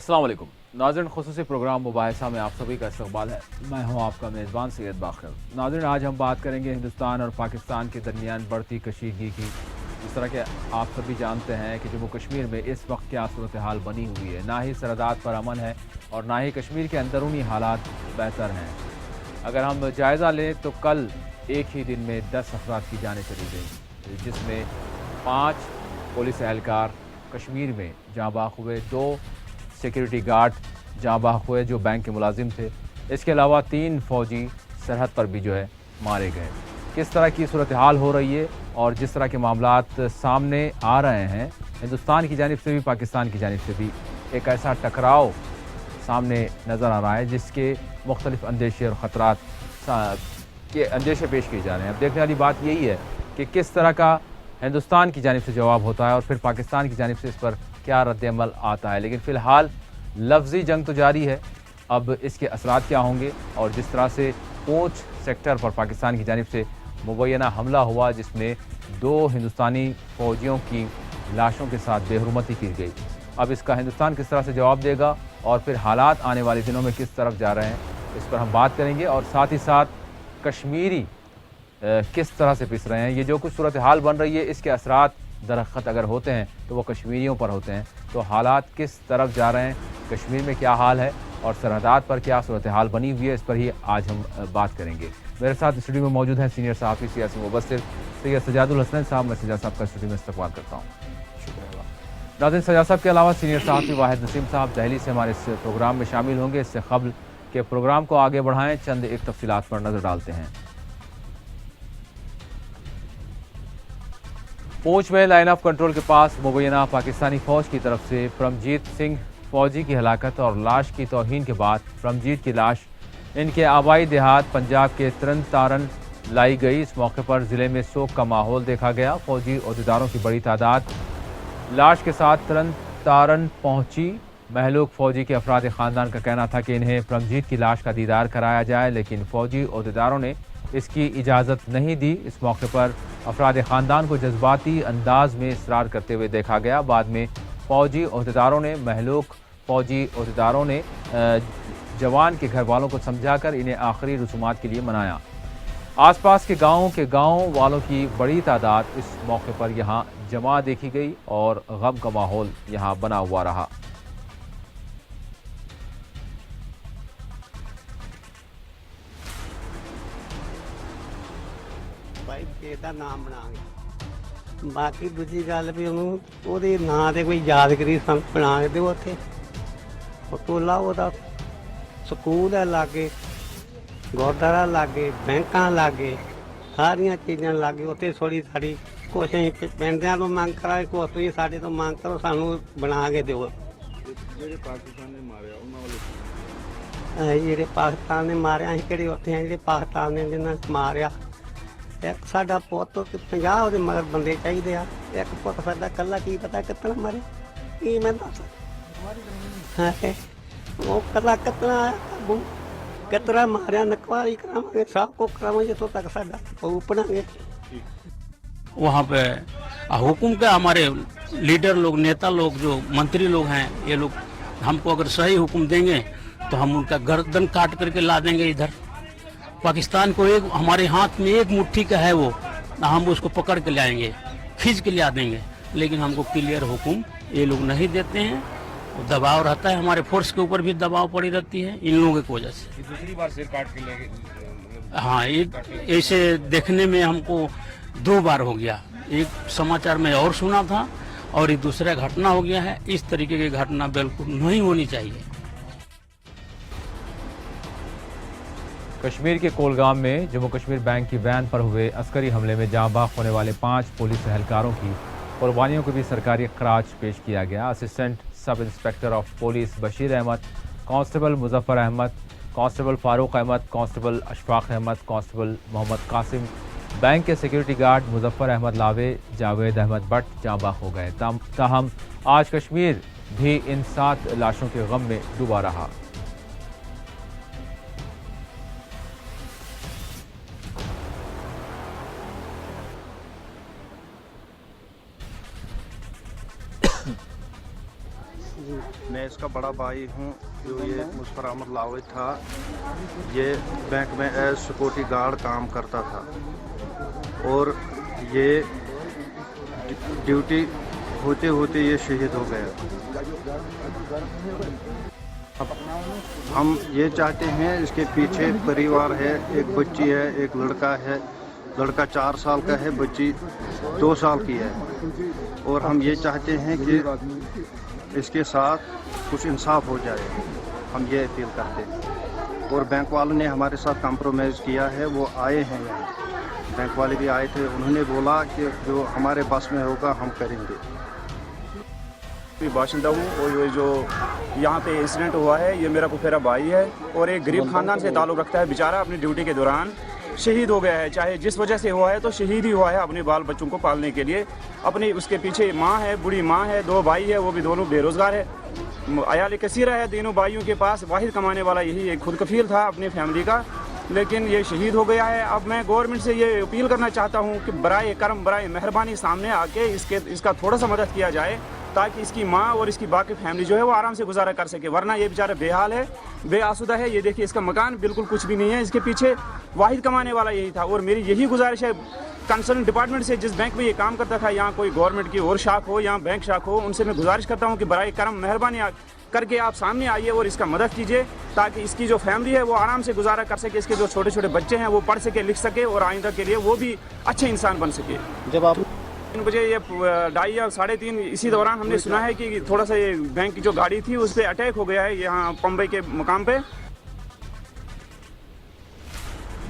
अस्सलाम वालेकुम नाज़रीन, खुसूसी प्रोग्राम मुबाहिसा में आप सभी का इस्तकबाल है। मैं हूं आपका मेज़बान सैयद बाखर। नाज़रीन, आज हम बात करेंगे हिंदुस्तान और पाकिस्तान के दरमियान बढ़ती कशीदगी की। जिस तरह के आप सभी जानते हैं कि जम्मू कश्मीर में इस वक्त क्या सूरत हाल बनी हुई है, ना ही सरहदात पर अमन है और ना ही कश्मीर के अंदरूनी हालात बेहतर हैं। अगर हम जायज़ा लें तो कल एक ही दिन में 10 अफराद की जानें चली गई, जिसमें 5 पुलिस एहलकार कश्मीर में जाँ बाख हुए, 2 सिक्योरिटी गार्ड जाँ बाख हुए जो बैंक के मुलाजिम थे। इसके अलावा 3 फ़ौजी सरहद पर भी जो है मारे गए। किस तरह की सूरत हाल हो रही है और जिस तरह के मामलात सामने आ रहे हैं, हिंदुस्तान की जानिब से भी पाकिस्तान की जानिब से भी एक ऐसा टकराव सामने नज़र आ रहा है जिसके मुख्तलिफ अंदेशे और ख़तरात के अंदेशे पेश किए जा रहे हैं। अब देखने वाली बात यही है कि किस तरह का हिंदुस्तान की जानिब से जवाब होता है और फिर पाकिस्तान की जानिब से इस पर क्या रद्द-ए-अमल आता है। लेकिन फ़िलहाल लफ्ज़ी जंग तो जारी है। अब इसके असरात क्या होंगे और जिस तरह से पूंछ सेक्टर पर पाकिस्तान की जानिब से मुबैना हमला हुआ जिसमें 2 हिंदुस्तानी फ़ौजियों की लाशों के साथ बेहुरमती की गई, अब इसका हिंदुस्तान किस तरह से जवाब देगा और फिर हालात आने वाले दिनों में किस तरफ जा रहे हैं, इस पर हम बात करेंगे। और साथ ही साथ कश्मीरी किस तरह से पिस रहे हैं, ये जो कुछ सूरत हाल बन रही है, इसके असरात दरअसल अगर होते हैं तो वो कश्मीरियों पर होते हैं। तो हालात किस तरफ जा रहे हैं, कश्मीर में क्या हाल है और सरहदात पर क्या सूरत हाल बनी हुई है, इस पर ही आज हम बात करेंगे। मेरे साथ स्टूडियो में मौजूद हैं सीनियर सहाफ़ी सियासी मुबस्सिर सैयद सजादुल हसनैन साहब। मैं सजाद साहब का स्टूडियो में इस्तकबाल करता हूँ। नाज़रीन, सजाद साहब के अलावा सीनियर सहाफ़ी वाहिद नसीम साहब दहली से हमारे इस प्रोग्राम में शामिल होंगे। इससे कबल के प्रोग्राम को आगे बढ़ाएँ, चंद एक तफसीलात पर नज़र डालते हैं। पूंछ में लाइन ऑफ कंट्रोल के पास मुबैना पाकिस्तानी फ़ौज की तरफ से परमजीत सिंह फ़ौजी की हलाकत और लाश की तौहीन के बाद परमजीत की लाश इनके आबाई देहात पंजाब के तरन तारन लाई गई। इस मौके पर ज़िले में शोक का माहौल देखा गया। फ़ौजी अहदेदारों की बड़ी तादाद लाश के साथ तरन तारन पहुंची। महलूक फ़ौजी के अफराद ख़ानदान का कहना था कि इन्हें परमजीत की लाश का दीदार कराया जाए, लेकिन फ़ौजी अहदेदारों ने इसकी इजाज़त नहीं दी। इस मौके पर अफराद ख़ानदान को जज्बाती अंदाज में इसरार करते हुए देखा गया। बाद में फ़ौजी अहदेदारों ने फ़ौजी अहदेदारों ने जवान के घर वालों को समझाकर इन्हें आखिरी रसूमात के लिए मनाया। आसपास के गाँव वालों की बड़ी तादाद इस मौके पर यहाँ जमा देखी गई और गम का माहौल यहाँ बना हुआ रहा। ਇਹਦਾ ਨਾਮ ਬਣਾਗੇ। ਬਾਕੀ ਦੂਜੀ ਗੱਲ ਵੀ ਉਹਨੂੰ ਉਹਦੇ ਨਾਂ ਤੇ ਕੋਈ ਯਾਦਗਰੀ ਬਣਾ ਕੇ ਦਿਓ। ਉੱਥੇ ਟੋਲਾ ਉਹਦਾ ਸਕੂਲ ਹੈ ਲਾਗੇ, ਗੁਰਦੁਆਰਾ ਲਾਗੇ, ਬੈਂਕਾਂ ਲਾਗੇ, ਸਾਰੀਆਂ ਚੀਜ਼ਾਂ ਲਾਗੇ। ਉੱਥੇ ਥੋੜੀ ਸਾਡੀ ਕੋਸ਼ਿਸ਼ ਪਿੰਡਿਆਂ ਤੋਂ ਮੰਗ ਕਰਾਂਗੇ, ਕੁਛ ਤੁਸੀਂ ਸਾਡੇ ਤੋਂ ਮੰਗ ਕਰੋ, ਸਾਨੂੰ ਬਣਾ ਕੇ ਦਿਓ। ਜਿਹੜੇ ਪਾਕਿਸਤਾਨ ਨੇ ਮਾਰਿਆ ਉਹਨਾਂ ਵੱਲੋਂ ਜਿਹੜੇ ਪਾਕਿਸਤਾਨ ਨੇ ਮਾਰਿਆ, ਅਸੀਂ ਕਿਹੜੇ ਉੱਥੇ ਆ ਜਿਹੜੇ ਪਾਕਿਸਤਾਨ ਨੇ ਜਿਹਨਾਂ ਮਾਰਿਆ। एक साडा पुत 50 ਉਹਦੇ ਮਗਰ ਬੰਦੇ ਚਾਹੀਦੇ ਆ। ਇੱਕ ਪੁੱਤ ਸਾਡਾ ਕੱਲਾ ਕੀ ਪਤਾ ਕਿਤਨਾ ਮਾਰੇ, ਕੀ ਮੈਂ ਦੱਸ ਉਹ ਕੱਲਾ ਕਿਤਨਾ ਆਇਆ, कितना मारिया नकवारी करावे, सब को करावे जितों तक साडा उपनागे। वहाँ पे हुक्म का हमारे लीडर लोग, नेता लोग, जो मंत्री लोग हैं, ये लोग हमको अगर सही हुक्म देंगे तो हम उनका गर्दन काट करके ला देंगे इधर। पाकिस्तान को एक हमारे हाथ में एक मुट्ठी का है, वो हम उसको पकड़ के लाएंगे, खींच के ला देंगे। लेकिन हमको क्लियर हुक्म ये लोग नहीं देते हैं। दबाव रहता है, हमारे फोर्स के ऊपर भी दबाव पड़ी रहती है इन लोगों की वजह से। दूसरी बार सिर काट के लेंगे। हाँ, ऐसे देखने में हमको 2 बार हो गया। एक समाचार में और सुना था और ये दूसरा घटना हो गया है। इस तरीके की घटना बिल्कुल नहीं होनी चाहिए। कश्मीर के कोलगाम में जम्मू कश्मीर बैंक की वैन पर हुए अस्करी हमले में जाँ बाख होने वाले 5 पुलिस एहलकारों की कुर्बानियों को भी सरकारी खराज पेश किया गया। Assistant sub inspector of police Bashir Ahmad, constable Muzaffar Ahmad, constable Farooq Ahmad, constable Ashfaq Ahmad, constable Mohammad Qasim, bank के सिक्योरिटी गार्ड मुजफ्फर अहमद लावे, जावेद अहमद भट्ट जाँ बाख हो गए। ताहम आज कश्मीर भी इन 7 लाशों के गम में डूबा रहा। मैं इसका बड़ा भाई हूँ। जो ये मुजफ्फर अहमद लावे था, ये बैंक में एज सिक्योरिटी गार्ड काम करता था और ये ड्यूटी होते होते ये शहीद हो गया। अब हम ये चाहते हैं, इसके पीछे परिवार है, एक बच्ची है, एक लड़का है। लड़का 4 साल का है, बच्ची 2 साल की है। और हम ये चाहते हैं कि इसके साथ कुछ इंसाफ हो जाए, हम ये अपील करते हैं। और बैंक वालों ने हमारे साथ कॉम्प्रोमाइज़ किया है, वो आए हैं यहाँ, बैंक वाले भी आए थे। उन्होंने बोला कि जो हमारे बस में होगा हम करेंगे। बाशिंदा हूँ और ये जो यहाँ पे इंसिडेंट हुआ है, ये मेरा फुफेरा भाई है और एक गरीब खानदान से ताल्लुक़ रखता है। बेचारा अपनी ड्यूटी के दौरान शहीद हो गया है। चाहे जिस वजह से हुआ है तो शहीद ही हुआ है, अपने बाल बच्चों को पालने के लिए। अपनी उसके पीछे माँ है, बूढ़ी माँ है, 2 भाई है, वो भी दोनों बेरोज़गार है। अयाल कसीरा है तीनों भाइयों के पास। वाहिद कमाने वाला यही एक खुद कफील था अपनी फैमिली का, लेकिन ये शहीद हो गया है। अब मैं गवर्नमेंट से ये अपील करना चाहता हूँ कि बराए करम, बराए मेहरबानी सामने आके इसका थोड़ा सा मदद किया जाए, ताकि इसकी माँ और इसकी बाकी फैमिली जो है वो आराम से गुजारा कर सके। वरना ये बेचारा बेहाल है, बेआसुदा है। ये देखिए, इसका मकान बिल्कुल कुछ भी नहीं है। इसके पीछे वाहिद कमाने वाला यही था। और मेरी यही गुजारिश है कंसर्न डिपार्टमेंट से, जिस बैंक में ये काम करता था, यहाँ कोई गवर्नमेंट की और शाख हो, यहाँ बैंक शाख हो, उनसे मैं गुजारिश करता हूँ कि बराए करम मेहरबानी करके आप सामने आइए और इसका मदद कीजिए, ताकि इसकी जो फैमिली है वो आराम से गुजारा कर सके। इसके जो छोटे छोटे बच्चे हैं वो पढ़ सके, लिख सके और आइंदा के लिए वो भी अच्छे इंसान बन सके। जब आप 3 बजे ये 2:30 या 3:30 इसी दौरान हमने सुना है कि थोड़ा सा ये बैंक की जो गाड़ी थी उस पर अटैक हो गया है यहाँ पंबई के मुकाम पे।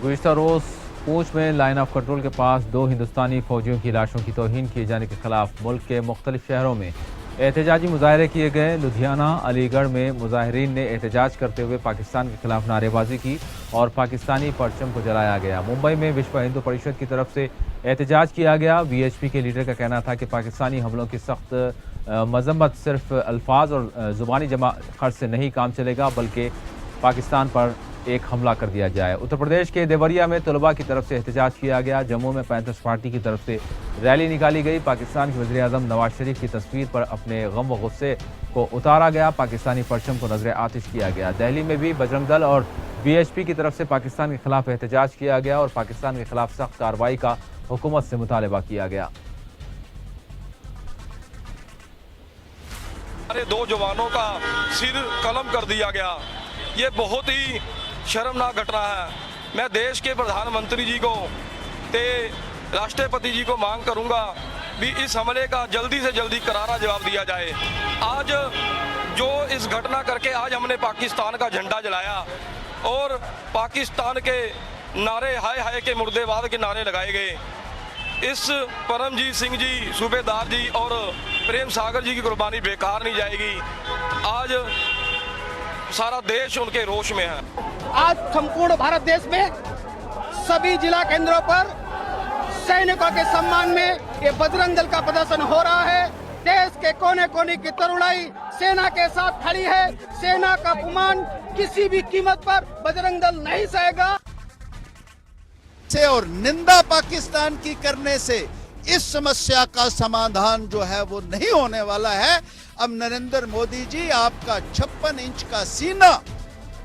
गुज़िश्ता रोज़ पूंछ में लाइन ऑफ कंट्रोल के पास 2 हिंदुस्तानी फौजियों की लाशों की तौहीन किए जाने के खिलाफ मुल्क के मुख्तलिफ शहरों में एहतजाजी मुजाहरे किए गए। लुधियाना, अलीगढ़ में मुजाहिरीन ने एहतजाज करते हुए पाकिस्तान के खिलाफ नारेबाजी की और पाकिस्तानी परचम को जलाया गया। मुंबई में विश्व हिंदू परिषद की तरफ से एहतजाज किया गया। VHP के लीडर का कहना था कि पाकिस्तानी हमलों की सख्त मजम्मत सिर्फ अल्फाज और ज़ुबानी जमा खर्च से नहीं काम चलेगा, बल्कि पाकिस्तान पर एक हमला कर दिया जाए। उत्तर प्रदेश के देवरिया में तलबा की तरफ से एहतजाज किया गया। जम्मू में पैंथर्स पार्टी की तरफ से रैली निकाली गई। पाकिस्तान के वज़ीर-ए-आज़म नवाज शरीफ की तस्वीर पर अपने गम व गुस्से को उतारा गया। पाकिस्तानी परचम को नजर आतिश किया गया। दिल्ली में भी बजरंग दल और VHP की तरफ से पाकिस्तान के खिलाफ एहतजाज किया गया और पाकिस्तान के खिलाफ सख्त कार्रवाई का हुकूमत से मुतालबा किया गया। हमारे 2 जवानों का सिर कलम कर दिया गया। ये बहुत ही शर्मनाक घटना है। मैं देश के प्रधानमंत्री जी को ते राष्ट्रपति जी को मांग करूंगा भी इस हमले का जल्दी से जल्दी करारा जवाब दिया जाए। आज जो इस घटना करके आज हमने पाकिस्तान का झंडा जलाया और पाकिस्तान के नारे, हाय हाय के मुर्देबाद के नारे लगाए गए। इस परमजीत सिंह जी, सूबेदार जी और प्रेम सागर जी की कुर्बानी बेकार नहीं जाएगी। आज सारा देश उनके रोष में है। आज संपूर्ण भारत देश में सभी जिला केंद्रों पर सैनिकों के सम्मान में ये बजरंग दल का प्रदर्शन हो रहा है। देश के कोने कोने की तरुणाई सेना के साथ खड़ी है। सेना का अपमान किसी भी कीमत पर बजरंग दल नहीं सहेगा। और निंदा पाकिस्तान की करने से इस समस्या का समाधान जो है वो नहीं होने वाला है। अब नरेंद्र मोदी जी, आपका 56 इंच का सीना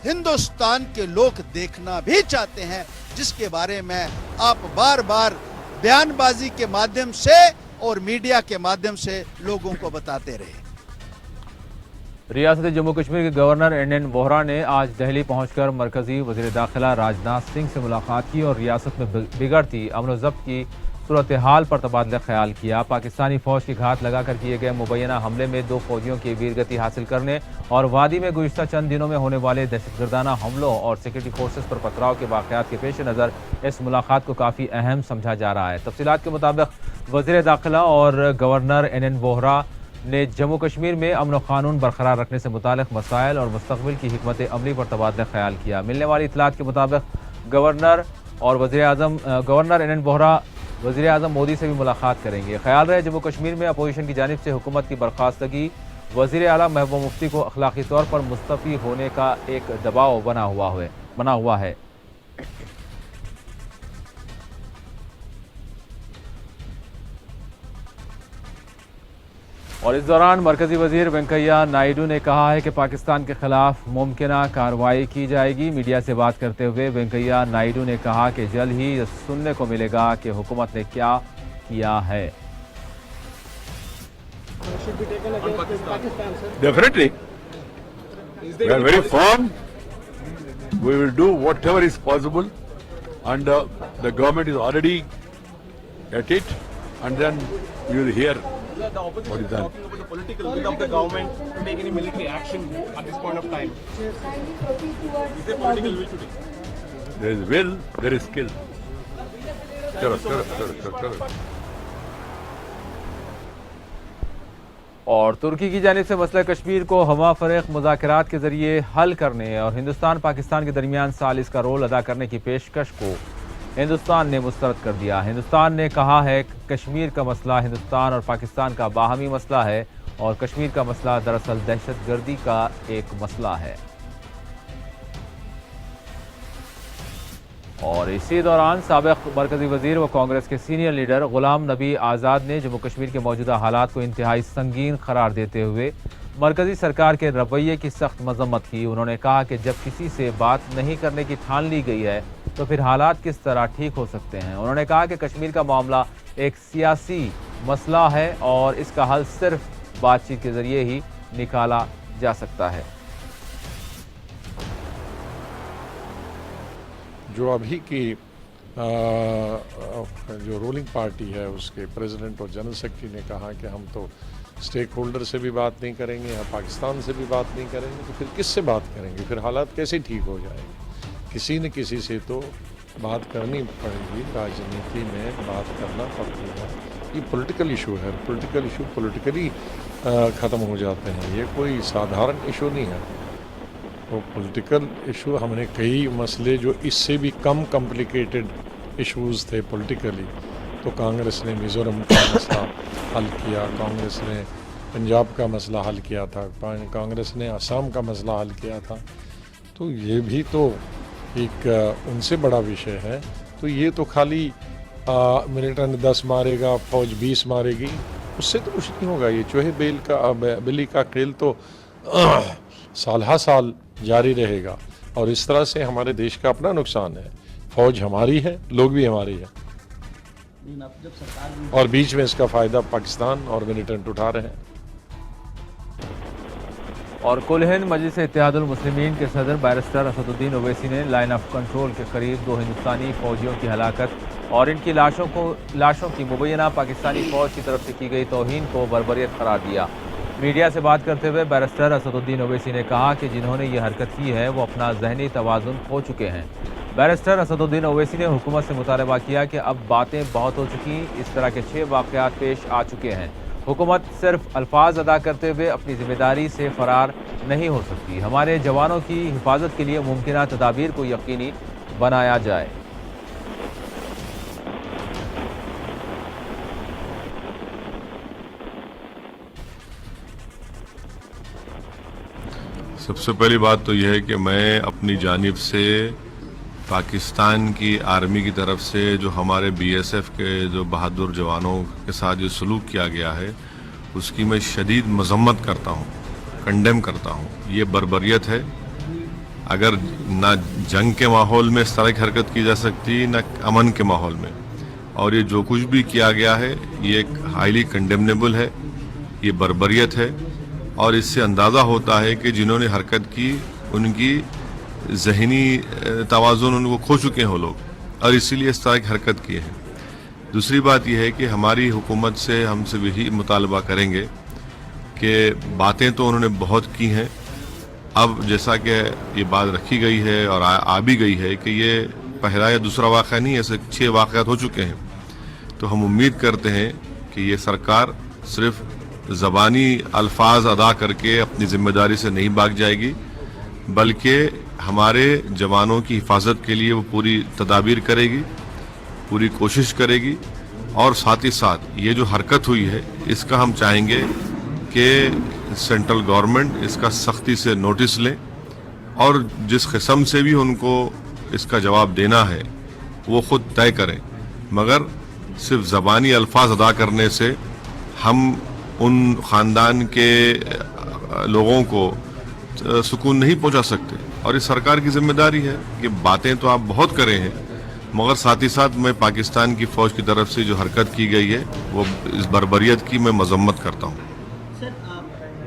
हिंदुस्तान के लोग देखना भी चाहते हैं, जिसके बारे में आप बार बार बयानबाजी के माध्यम से और मीडिया के माध्यम से लोगों को बताते रहे। रियासत जम्मू कश्मीर के गवर्नर NN वोहरा ने आज दिल्ली पहुंचकर मरकजी वज़ीर दाखिला राजनाथ सिंह से मुलाकात की और रियासत में बिगड़ती अमन ज़ब्त की सूरत हाल पर तबादला ख्याल किया। पाकिस्तानी फौज की घात लगाकर किए गए मुबैना हमले में 2 फौजियों की वीरगति हासिल करने और वादी में गुज़िश्ता चंद दिनों में होने वाले दहशतगर्दाना हमलों और सिक्योरिटी फोर्सेस पर पथराव के वाक़यात के पेश नज़र इस मुलाकात को काफ़ी अहम समझा जा रहा है। तफसीलात के मुताबिक वज़ीर दाखिला और गवर्नर NN वोहरा ने जम्मू कश्मीर में अमन व कानून बरकरार रखने से मुतालिक मसाइल और मुस्तक़बिल की हिकमत अमली पर तबादला ख्याल किया। मिलने वाली इतलात के मुताबिक गवर्नर NN वोहरा वज़ीर-ए-आज़म मोदी से भी मुलाकात करेंगे। ख्याल रहे जम्मू कश्मीर में अपोजिशन की जानिब से हुकूमत की बर्खास्तगी वज़ीर आला महबूबा मुफ्ती को अखलाकी तौर पर मुस्तफ़ी होने का एक दबाव बना हुआ है। और इस दौरान मरकजी वजीर वेंकैया नायडू ने कहा है कि पाकिस्तान के खिलाफ मुमकिना कार्रवाई की जाएगी। मीडिया से बात करते हुए वेंकैया नायडू ने कहा कि जल्द ही सुनने को मिलेगा कि हुकूमत ने क्या किया है। Definitely. We are very firm. We will do whatever is possible, and the government is already at it, and then you will hear what is done. The political will of the government to take any military action at this point of time. Is there political will today? There is will, there is skill. Correct. और तुर्की की जानिब से मसला कश्मीर को हमा फरेख मुज़ाकरात के जरिए हल करने और हिंदुस्तान पाकिस्तान के दरमियान सालिस का रोल अदा करने की पेशकश को हिंदुस्तान ने मुस्तरद कर दिया। हिंदुस्तान ने कहा है कि कश्मीर का मसला हिंदुस्तान और पाकिस्तान का बाहमी मसला है और कश्मीर का मसला दरअसल दहशतगर्दी का एक मसला है। और इसी दौरान साबिक़ मरकजी वजीर व कांग्रेस के सीनियर लीडर गुलाम नबी आज़ाद ने जम्मू कश्मीर के मौजूदा हालात को इंतहाई संगीन करार देते हुए मरकजी सरकार के रवैये की सख्त मजम्मत की। उन्होंने कहा कि जब किसी से बात नहीं करने की ठान ली गई है तो फिर हालात किस तरह ठीक हो सकते हैं। उन्होंने कहा कि कश्मीर का मामला एक सियासी मसला है और इसका हल सिर्फ बातचीत के जरिए ही निकाला जा सकता है। जो अभी की जो रूलिंग पार्टी है उसके प्रेसिडेंट और जनरल सेक्रेटरी ने कहा कि हम तो स्टेक होल्डर से भी बात नहीं करेंगे या पाकिस्तान से भी बात नहीं करेंगे, तो फिर किससे बात करेंगे? फिर हालात कैसे ठीक हो जाएंगे? किसी न किसी से तो बात करनी पड़ेगी। राजनीति में बात करना पड़ती है। ये पॉलिटिकल इशू है, पॉलिटिकल इशू पॉलिटिकली ख़त्म हो जाते हैं। ये कोई साधारण इशू नहीं है। तो पॉलिटिकल इशू हमने कई मसले जो इससे भी कम कॉम्प्लिकेटेड इश्यूज़ थे पॉलिटिकली, तो कांग्रेस ने मिज़ोरम का मसला हल किया, कांग्रेस ने पंजाब का मसला हल किया था, कांग्रेस ने असम का मसला हल किया था। तो ये भी तो एक उनसे बड़ा विषय है। तो ये तो खाली मिलिटेंट 10 मारेगा, फौज 20 मारेगी, उससे तो कुछ नहीं होगा। ये चूहे बिल्ली का खेल तो साल हर साल जारी रहेगा और इस तरह से हमारे देश का अपना नुकसान है। फौज हमारी है, लोग भी हमारी है, और बीच में इसका फायदा पाकिस्तान और मिलिटेंट उठा रहे हैं। और कुल हिंद मजलिस इत्तेहादुल मुस्लिमीन के सदर बैरिस्टर असदुद्दीन ओवैसी ने लाइन ऑफ कंट्रोल के करीब 2 हिंदुस्तानी फौजियों की हलाकत और इनकी लाशों की मुबैना पाकिस्तानी फौज की तरफ से की गई तौहीन को बर्बरियत करार दिया। मीडिया से बात करते हुए बैरिस्टर असदुद्दीन ओवैसी ने कहा कि जिन्होंने ये हरकत की है वो अपना जहनी तवाज़ुन खो चुके हैं। बैरिस्टर असदुद्दीन ओवैसी ने हुकूमत से मुतालबा किया कि अब बातें बहुत हो चुकी, इस तरह के 6 वाक़यात पेश आ चुके हैं। हुकूमत सिर्फ अल्फाज अदा करते हुए अपनी जिम्मेदारी से फरार नहीं हो सकती। हमारे जवानों की हिफाजत के लिए मुमकिन तदाबीर को यकीनी बनाया जाए। सबसे पहली बात तो यह है कि मैं अपनी जानिब से पाकिस्तान की आर्मी की तरफ से जो हमारे बीएसएफ के जो बहादुर जवानों के साथ जो सलूक किया गया है उसकी मैं शदीद मजम्मत करता हूँ, कंडेम करता हूँ। ये बर्बरियत है। अगर ना जंग के माहौल में इस तरह की हरकत की जा सकती, ना अमन के माहौल में, और ये जो कुछ भी किया गया है ये एक हाईली कंडेमनेबल है, ये बर्बरियत है। और इससे अंदाज़ा होता है कि जिन्होंने हरकत की उनकी जहनी तवाज़ुन उनको खो चुके हैं वो लोग, और इसीलिए इस तरह की हरकत की है। दूसरी बात यह है कि हमारी हुकूमत से हमसे यही मुतालबा करेंगे कि बातें तो उन्होंने बहुत की हैं, अब जैसा कि ये बात रखी गई है और आ भी गई है कि ये पहला या दूसरा वाक़या नहीं है, ऐसे 6 वाक़यात हो चुके हैं। तो हम उम्मीद करते हैं कि ये सरकार सिर्फ ज़बानी अल्फाज अदा करके अपनी ज़िम्मेदारी से नहीं भाग जाएगी, बल्कि हमारे जवानों की हिफाजत के लिए वो पूरी तदाबीर करेगी, पूरी कोशिश करेगी। और साथ ही साथ ये जो हरकत हुई है इसका हम चाहेंगे कि सेंट्रल गवर्नमेंट इसका सख्ती से नोटिस लें और जिस किस्म से भी उनको इसका जवाब देना है वो ख़ुद तय करें। मगर सिर्फ ज़बानी अल्फाज अदा करने से हम उन ख़ानदान के लोगों को सुकून नहीं पहुंचा सकते। और इस सरकार की जिम्मेदारी है कि बातें तो आप बहुत करे हैं, मगर साथ ही साथ मैं पाकिस्तान की फ़ौज की तरफ से जो हरकत की गई है वो इस बर्बरियत की मैं मजम्मत करता हूँ। सर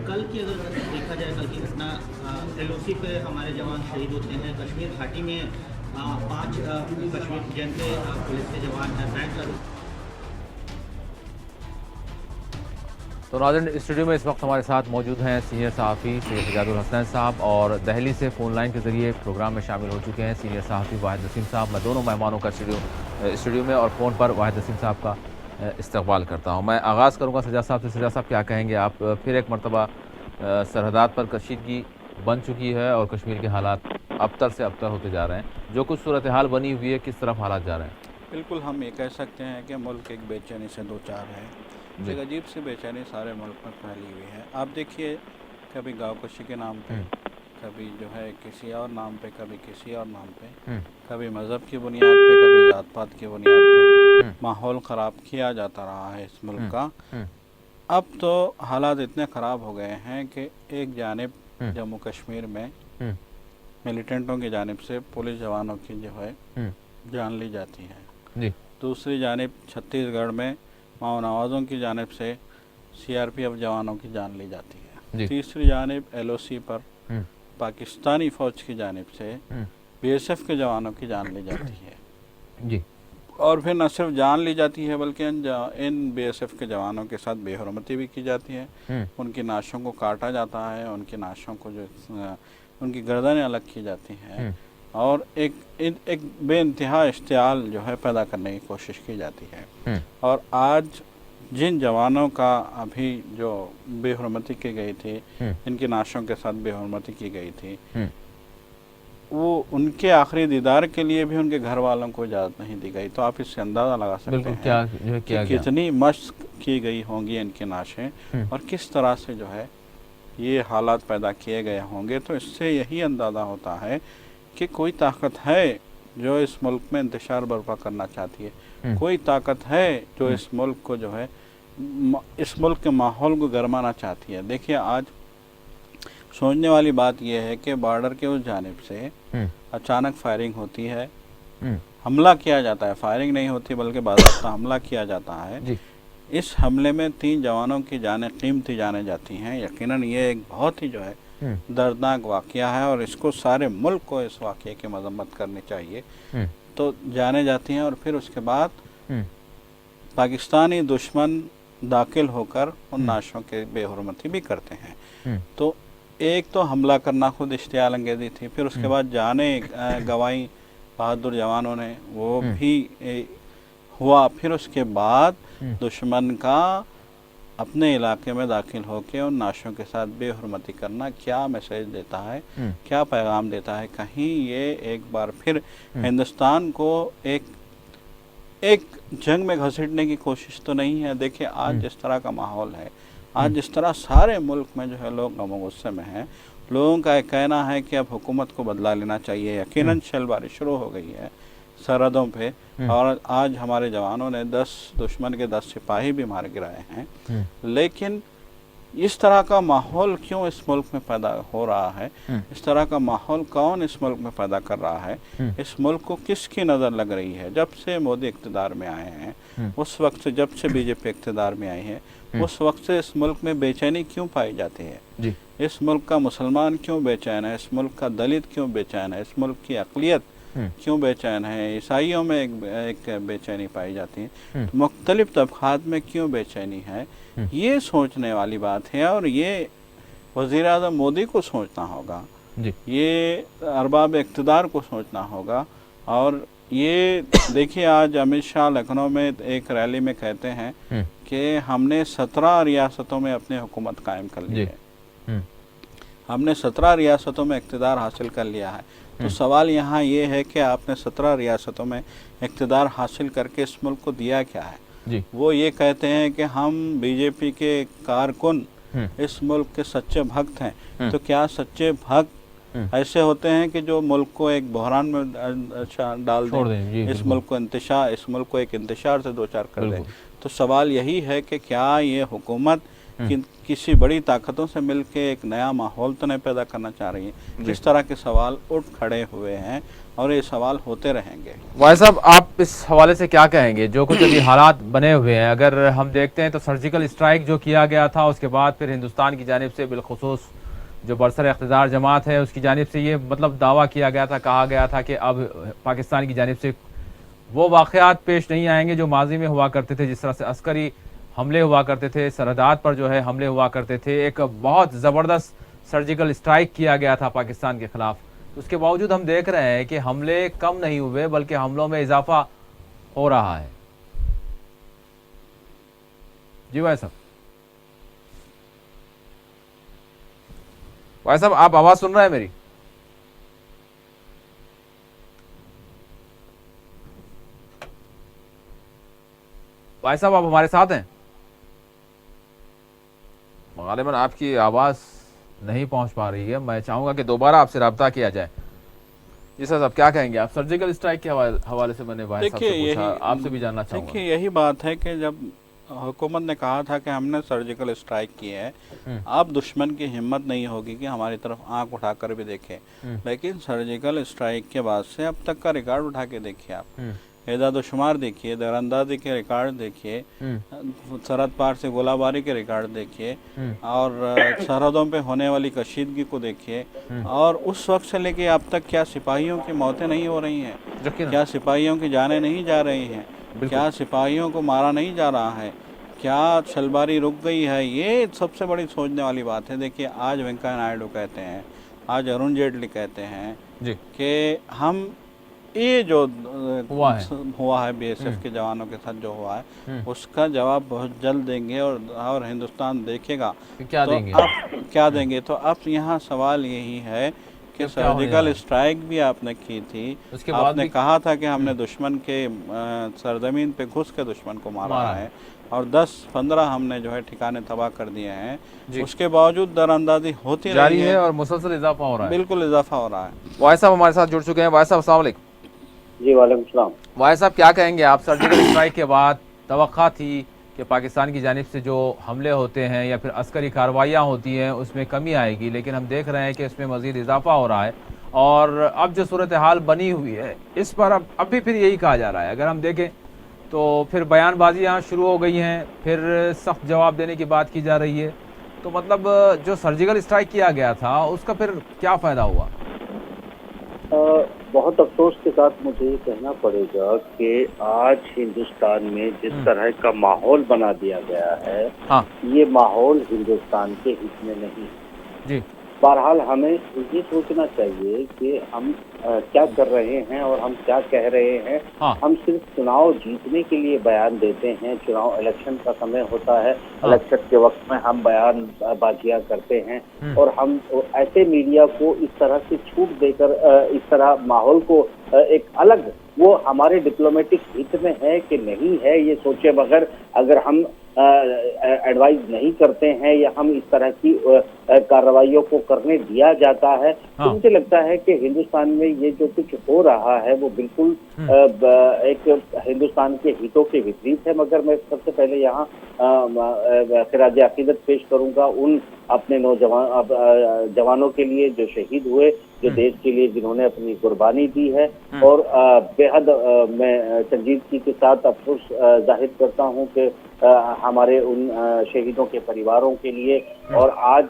कल की अगर देखा जाए, कल की घटना LOC पे हमारे जवान शहीद होते हैं। कश्मीर घाटी में 5 कश्मीर जन के पुलिस के जवान हैं। बैंक तो नाज़रीन, स्टूडियो में इस वक्त हमारे साथ मौजूद हैं सीनियर सहाफ़ी सैयद सजादुल हसन साहब, और दिल्ली से फ़ोन लाइन के ज़रिए प्रोग्राम में शामिल हो चुके हैं सीनियर सहाफ़ी वाहिद नसीम साहब। मैं दोनों मेहमानों का स्टूडियो में और फ़ोन पर वाहिद नसीम साहब का इस्तकबाल करता हूँ। मैं आगाज़ करूँगा सजा साहब से। सजा साहब, क्या कहेंगे आप? फिर एक मरतबा सरहदात पर कशीदगी बन चुकी है और कश्मीर के हालात अबतर से अबतर होते जा रहे हैं। जो कुछ सूरत हाल बनी हुई है, किस तरफ हालात जा रहे हैं? बिल्कुल, हम ये कह सकते हैं कि मुल्क एक बेचैनी से दो चार है। एक अजीब सी बेचैनी सारे मुल्क में फैली हुई है। आप देखिए, कभी गाँव कशी के नाम पे, कभी जो है किसी और नाम पे, कभी किसी और नाम पे, कभी मज़हब की बुनियाद पे, कभी जात पात की बुनियाद पे माहौल ख़राब किया जाता रहा है इस मुल्क का। अब तो हालात इतने ख़राब हो गए हैं कि एक जानिब जम्मू कश्मीर में मिलिटेंटों की जानिब से पुलिस जवानों की जो है जान ली जाती है, दूसरी जानिब छत्तीसगढ़ में माओ नवाज़ों की जानिब से CRPF जवानों की जान ली जाती है, तीसरी जानिब LOC पर पाकिस्तानी फ़ौज की जानिब से BSF के जवानों की जान ली जाती है जी। और फिर न सिर्फ जान ली जाती है बल्कि इन BSF के जवानों के साथ बेहरमती भी की जाती है। उनकी नाशों को काटा जाता है, उनकी नाशों को जो उनकी गर्दनें अलग की जाती हैं और एक बेइंतहा इश्तियाल जो है पैदा करने की कोशिश की जाती है। और आज जिन जवानों का अभी जो बेहरमती की गई थी, इनकी नाशों के साथ बेहरमती की गई थी, वो उनके आखिरी दीदार के लिए भी उनके घर वालों को इजाज़त नहीं दी गई। तो आप इससे अंदाज़ा लगा सकते हैं कि कितनी मश्क की गई होंगी इनकी नाशें और किस तरह से जो है ये हालात पैदा किए गए होंगे। तो इससे यही अंदाज़ा होता है कि कोई ताकत है जो इस मुल्क में इंतशार बर्पा करना चाहती है, कोई ताकत है जो इस मुल्क को जो है इस मुल्क के माहौल को गरमाना चाहती है। देखिए, आज सोचने वाली बात यह है कि बॉर्डर के उस जानिब से अचानक फायरिंग होती है, हमला किया जाता है, फायरिंग नहीं होती बल्कि बाकायदा हमला किया जाता है। इस हमले में 3 जवानों की जानें कीमती जाने जाती हैं। यकीनन ये एक बहुत ही जो है दर्दनाक वाक़या है और इसको सारे मुल्क को इस वाक़ये की मजम्मत करनी चाहिए। तो जाने जाती हैं और फिर उसके बाद पाकिस्तानी दुश्मन दाखिल होकर उन नाशों के बेहुरमती भी करते हैं। तो एक तो हमला करना खुद इश्तियाल अंगेज़ी थी, फिर उसके बाद जाने गवाई बहादुर जवानों ने, वो भी हुआ। फिर उसके बाद दुश्मन का अपने इलाके में दाखिल होकर उन नाशों के साथ बेहुरमती करना क्या मैसेज देता है, क्या पैगाम देता है? कहीं ये एक बार फिर हिंदुस्तान को एक जंग में घसीटने की कोशिश तो नहीं है? देखिए, आज जिस तरह का माहौल है, आज जिस तरह सारे मुल्क में जो है लोग गम गुस्से में हैं, लोगों का एक कहना है कि अब हुकूमत को बदला लेना चाहिए। यकीनन शैलबारी शुरू हो गई है सरहदों पे और आज हमारे जवानों ने 10 दुश्मन के 10 सिपाही भी मार गिराए हैं। लेकिन इस तरह का माहौल क्यों इस मुल्क में पैदा हो रहा है? इस तरह का माहौल कौन इस मुल्क में पैदा कर रहा है? इस मुल्क को किसकी नज़र लग रही है? जब से मोदी इक़्तिदार में आए हैं, उस वक्त से, जब से BJP इक़्तिदार में आई है, उस वक्त से इस मुल्क में बेचैनी क्यों पाई जाती है? इस मुल्क का मुसलमान क्यों बेचैन है? इस मुल्क का दलित क्यों बेचैन है? इस मुल्क की अक़लियत क्यों बेचैन है? ईसाइयों में एक बेचैनी पाई जाती है, तो मुख्तलिफ तबक़ात में क्यों बेचैनी है? ये सोचने वाली बात है और ये वज़ीर आज़म मोदी को सोचना होगा, ये अरबाब इक़्तिदार को सोचना होगा। और ये देखिए, आज अमित शाह लखनऊ में एक रैली में कहते हैं कि हमने 17 रियासतों में अपनी हुकूमत कायम कर ली है, हमने 17 रियासतों में इक़्तिदार हासिल कर लिया है। तो सवाल यहाँ ये है कि आपने 17 रियासतों में इक़्तिदार हासिल करके इस मुल्क को दिया क्या है? वो ये कहते हैं कि हम BJP के कारकुन इस मुल्क के सच्चे भक्त हैं। तो क्या सच्चे भक्त ऐसे होते हैं कि जो मुल्क को एक बहरान में डाल दें, इस मुल्क को एक इंतशार से दो चार कर दें? तो सवाल यही है कि क्या ये हुकूमत कि किसी बड़ी ताकतों से मिलके एक नया माहौल तो नहीं पैदा करना चाह रही है। इस तरह के सवाल उठ खड़े हुए हैं और ये सवाल होते रहेंगे। भाई साहब, आप इस हवाले से क्या कहेंगे? जो कुछ अभी हालात बने हुए हैं, अगर हम देखते हैं तो सर्जिकल स्ट्राइक जो किया गया था, उसके बाद फिर हिंदुस्तान की जानिब से बिलखुसूस जो बरसर इख्तिदार जमात है उसकी जानिब से ये मतलब दावा किया गया था, कहा गया था कि अब पाकिस्तान की जानिब से वो वाक़यात पेश नहीं आएंगे जो माजी में हुआ करते थे, जिस तरह से अस्करी हमले हुआ करते थे, सरहदात पर जो है हमले हुआ करते थे। एक बहुत ज़बरदस्त सर्जिकल स्ट्राइक किया गया था पाकिस्तान के ख़िलाफ़। उसके बावजूद हम देख रहे हैं कि हमले कम नहीं हुए बल्कि हमलों में इजाफा हो रहा है। जी भाई साहब, आप आवाज़ सुन रहे हैं मेरी? भाई साहब, आप हमारे साथ हैं? गालिबन आपकी आवाज़ नहीं पहुंच पा रही है। मैं चाहूंगा कि दोबारा आपसे रब्ता किया जाए। जी सर, आप क्या कहेंगे? आप सर्जिकल स्ट्राइक के हवाले से मैंने भाई साहब से पूछा, आपसे भी जानना चाहूँगा। देखिए, यही बात है कि जब हुकूमत ने कहा था कि हमने सर्जिकल स्ट्राइक की है, अब दुश्मन की हिम्मत नहीं होगी कि हमारी तरफ आंख उठाकर भी देखे। लेकिन सर्जिकल स्ट्राइक के बाद से अब तक का रिकॉर्ड उठा के देखिए आप, एदाद-ओ-शुमार देखिए, दरअंदाजी के रिकॉर्ड देखिए, सरहद पार से गोलाबारी के रिकॉर्ड देखिए, और सरहदों पे होने वाली कशीदगी को देखिए, और उस वक्त से लेके अब तक क्या सिपाहियों की मौतें नहीं हो रही हैं, क्या सिपाहियों की जानें नहीं जा रही हैं, क्या सिपाहियों को मारा नहीं जा रहा है, क्या छलबारी रुक गई है। ये सबसे बड़ी सोचने वाली बात है। देखिए, आज वेंकैया नायडू कहते हैं, आज अरुण जेटली कहते हैं कि हम ये जो हुआ है बीएसएफ के जवानों के साथ जो हुआ है, उसका जवाब बहुत जल्द देंगे और हिंदुस्तान देखेगा क्या तो देंगे। अब क्या देंगे। तो अब यहाँ सवाल यही है कि सर्जिकल स्ट्राइक भी आपने की थी, उसके बाद आपने कहा था कि हमने दुश्मन के सरजमीन पे घुस के दुश्मन को मारा है और 10-15 हमने जो है ठिकाने तबाह कर दिए हैं। उसके बावजूद दरअंदाजी होती जारी है और मुसलसल इजाफा हो रहा है। बिल्कुल इजाफा हो रहा है। वाहिद साहब हमारे साथ जुड़ चुके हैं। वाहिद साहब, अस्सलाम वालेकुम। जी वालेकुम सलाम। वाहिद साहब, क्या कहेंगे आप? सर्जिकल स्ट्राइक के बाद तवक्का थी कि पाकिस्तान की जानिब से जो हमले होते हैं या फिर अस्करी कार्रवाइयाँ होती हैं उसमें कमी आएगी, लेकिन हम देख रहे हैं कि इसमें मज़ीद इजाफा हो रहा है और अब जो सूरत हाल बनी हुई है इस पर अब भी फिर यही कहा जा रहा है। अगर हम देखें तो फिर बयानबाजी यहाँ शुरू हो गई हैं, फिर सख्त जवाब देने की बात की जा रही है। तो मतलब जो सर्जिकल स्ट्राइक किया गया था उसका फिर क्या फ़ायदा हुआ? बहुत अफसोस के साथ मुझे ये कहना पड़ेगा कि आज हिंदुस्तान में जिस तरह का माहौल बना दिया गया है, ये माहौल हिंदुस्तान के हित में नहीं जी। बहरहाल हमें ये सोचना चाहिए कि हम क्या कर रहे हैं और हम क्या कह रहे हैं। हम सिर्फ चुनाव जीतने के लिए बयान देते हैं। चुनाव इलेक्शन का समय होता है, इलेक्शन के वक्त में हम बयान बाजियां करते हैं और हम ऐसे मीडिया को इस तरह से छूट देकर इस तरह माहौल को एक अलग, वो हमारे डिप्लोमेटिक हित में है कि नहीं है, ये सोचे बगैर अगर हम एडवाइस नहीं करते हैं या हम इस तरह की कार्रवाइयों को करने दिया जाता है, तो मुझे लगता है कि हिंदुस्तान में ये जो कुछ हो रहा है वो बिल्कुल एक हिंदुस्तान के हितों के विपरीत है। मगर मैं सबसे पहले यहाँ खिराज अकीदत पेश करूंगा उन अपने जवानों के लिए जो शहीद हुए, जो देश के लिए जिन्होंने अपनी कुर्बानी दी है, और बेहद मैं संजीदगी के साथ अफसोस जाहिर करता हूँ कि हमारे उन शहीदों के परिवारों के लिए, और आज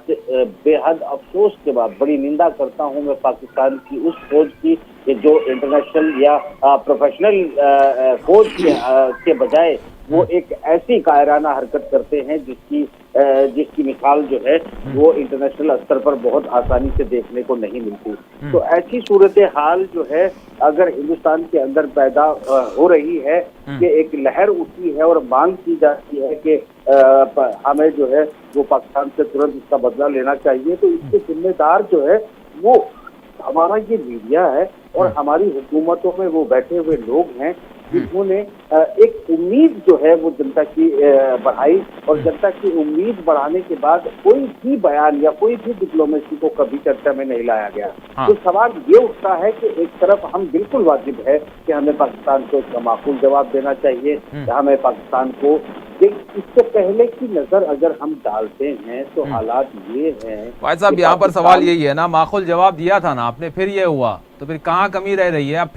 बेहद अफसोस के बाद बड़ी निंदा करता हूँ मैं पाकिस्तान की उस फौज की कि जो इंटरनेशनल या प्रोफेशनल फौज के बजाय वो एक ऐसी कायराना हरकत करते हैं जिसकी मिसाल जो है वो इंटरनेशनल स्तर पर बहुत आसानी से देखने को नहीं मिलती। तो ऐसी सूरत हाल जो है अगर हिंदुस्तान के अंदर पैदा हो रही है कि एक लहर उठी है और मांग की जाती है कि हमें जो है वो पाकिस्तान से तुरंत इसका बदला लेना चाहिए, तो इसके जिम्मेदार जो है वो हमारा ये मीडिया है और हमारी हुकूमतों में वो बैठे हुए लोग हैं जिन्होंने एक उम्मीद जो है वो जनता की बढ़ाई, और जनता की उम्मीद बढ़ाने के बाद कोई भी बयान या कोई भी डिप्लोमेसी को कभी चर्चा में नहीं लाया गया। तो सवाल ये उठता है कि एक तरफ हम बिल्कुल वाजिब है कि हमें पाकिस्तान को इसका माकूल जवाब देना चाहिए, हमें पाकिस्तान को इससे पहले की नजर अगर हम डालते हैं तो हालात ये हैं। भाई साहब यहाँ पर सवाल यही है ना, माकूल जवाब दिया था ना आपने, फिर ये हुआ तो फिर कहाँ कमी रह रही है? अब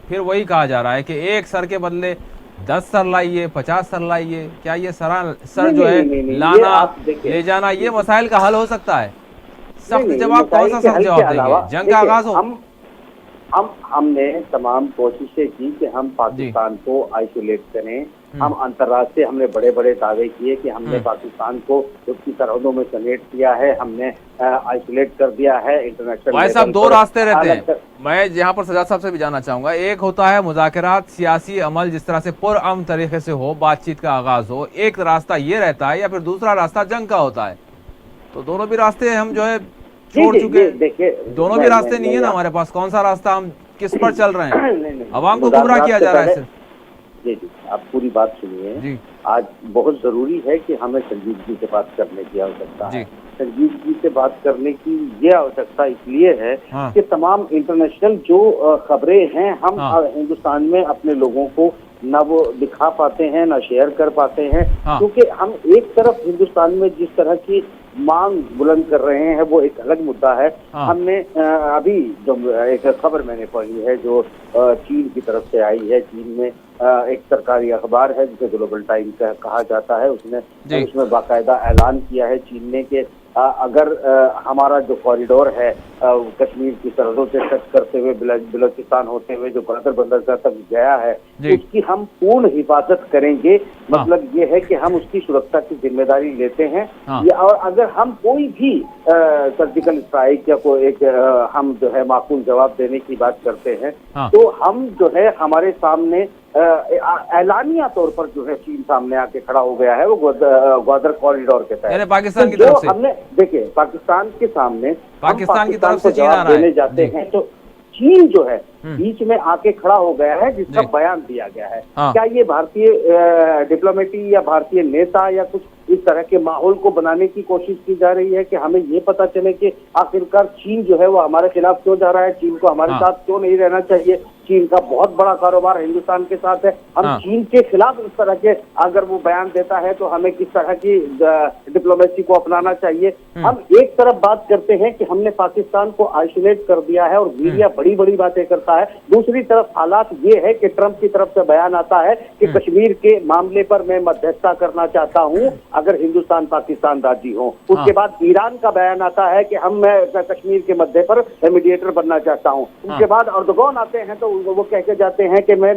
फिर वही कहा जा रहा है कि एक सर के बदले 10 सर लाइए, 50 सर लाइए। क्या ये सर जो है लाना ले जाना ये मसाइल का हल हो सकता है? सख्त जवाब कौन सा सख्त जवाब देंगे? जंग का आगाज हो। हमने तमाम कोशिशें की कि हम पाकिस्तान को आइसोलेट करें। हम अंतर्राष्ट्रीय हमने बड़े बड़े दावे किए कि हमने पाकिस्तान को उसकी सरहदों में समेट दिया है, हमने आइसोलेट कर दिया है इंटरनेशनल। भाई साहब दो रास्ते रहते हैं, मैं यहाँ पर सजाद साहब से भी जानना चाहूंगा। एक होता है मुज़ाकरात, सियासी अमल जिस तरह से पुरअमन तरीके से हो, बातचीत का आगाज हो, एक रास्ता ये रहता है, या फिर दूसरा रास्ता जंग का होता है। तो दोनों भी रास्ते हम जो है छोड़ चुके हैं, दोनों भी रास्ते नहीं है ना हमारे पास। कौन सा रास्ता, हम किस पर चल रहे हैं? अवाम को गुमराह किया जा रहा है। जी जी, आप पूरी बात सुनिए। आज बहुत जरूरी है कि हमें संजीदगी से बात करने की आवश्यकता है। संजीदगी से बात करने की ये आवश्यकता इसलिए है कि तमाम इंटरनेशनल जो खबरें हैं हम हिंदुस्तान में अपने लोगों को ना वो दिखा पाते हैं, ना शेयर कर पाते हैं, क्योंकि हम एक तरफ हिंदुस्तान में जिस तरह की मांग बुलंद कर रहे हैं वो एक अलग मुद्दा है। हमने अभी जो एक खबर मैंने पढ़ी है जो चीन की तरफ से आई है। चीन में एक सरकारी अखबार है जिसे ग्लोबल टाइम्स कहा जाता है, उसमें बाकायदा ऐलान किया है चीन ने कि अगर हमारा जो कॉरिडोर है कश्मीर की सरहदों से टच करते हुए बलोचिस्तान होते हुए जो ग्वादर बंदरगाह तक गया है, उसकी हम पूर्ण हिफाजत करेंगे। मतलब ये है कि हम उसकी सुरक्षा की जिम्मेदारी लेते हैं। और अगर हम कोई भी सर्जिकल स्ट्राइक या कोई एक हम जो है माकूल जवाब देने की बात करते हैं तो हम जो है हमारे सामने ऐलानिया तौर पर जो है चीन सामने आके खड़ा हो गया है वो ग्वादर कॉरिडोर के तहत पाकिस्तान की तरफ से। हमने देखिए पाकिस्तान के सामने पाकिस्तान की तरफ से जवाब देने जाते हैं तो चीन जो है बीच में आके खड़ा हो गया है जिसका बयान दिया गया है। क्या ये भारतीय डिप्लोमेटी या भारतीय नेता या कुछ इस तरह के माहौल को बनाने की कोशिश की जा रही है कि हमें ये पता चले कि आखिरकार चीन जो है वो हमारे खिलाफ क्यों जा रहा है, चीन को हमारे साथ क्यों नहीं रहना चाहिए? चीन का बहुत बड़ा कारोबार हिंदुस्तान के साथ है। हम चीन के खिलाफ इस तरह के अगर वो बयान देता है तो हमें किस तरह की डिप्लोमेसी को अपनाना चाहिए? हम एक तरफ बात करते हैं कि हमने पाकिस्तान को आइसोलेट कर दिया है और मीडिया बड़ी बड़ी बातें करता है, दूसरी तरफ हालात ये है कि ट्रंप की तरफ से बयान आता है कि कश्मीर के मामले पर मैं मध्यस्थता करना चाहता हूं अगर हिंदुस्तान पाकिस्तान राजी हो। उसके बाद ईरान का बयान आता है कि मैं कश्मीर के मध्य पर मीडिएटर बनना चाहता हूं। उसके बाद अर्दोगन आते हैं तो वो कह के जाते हैं कि मैं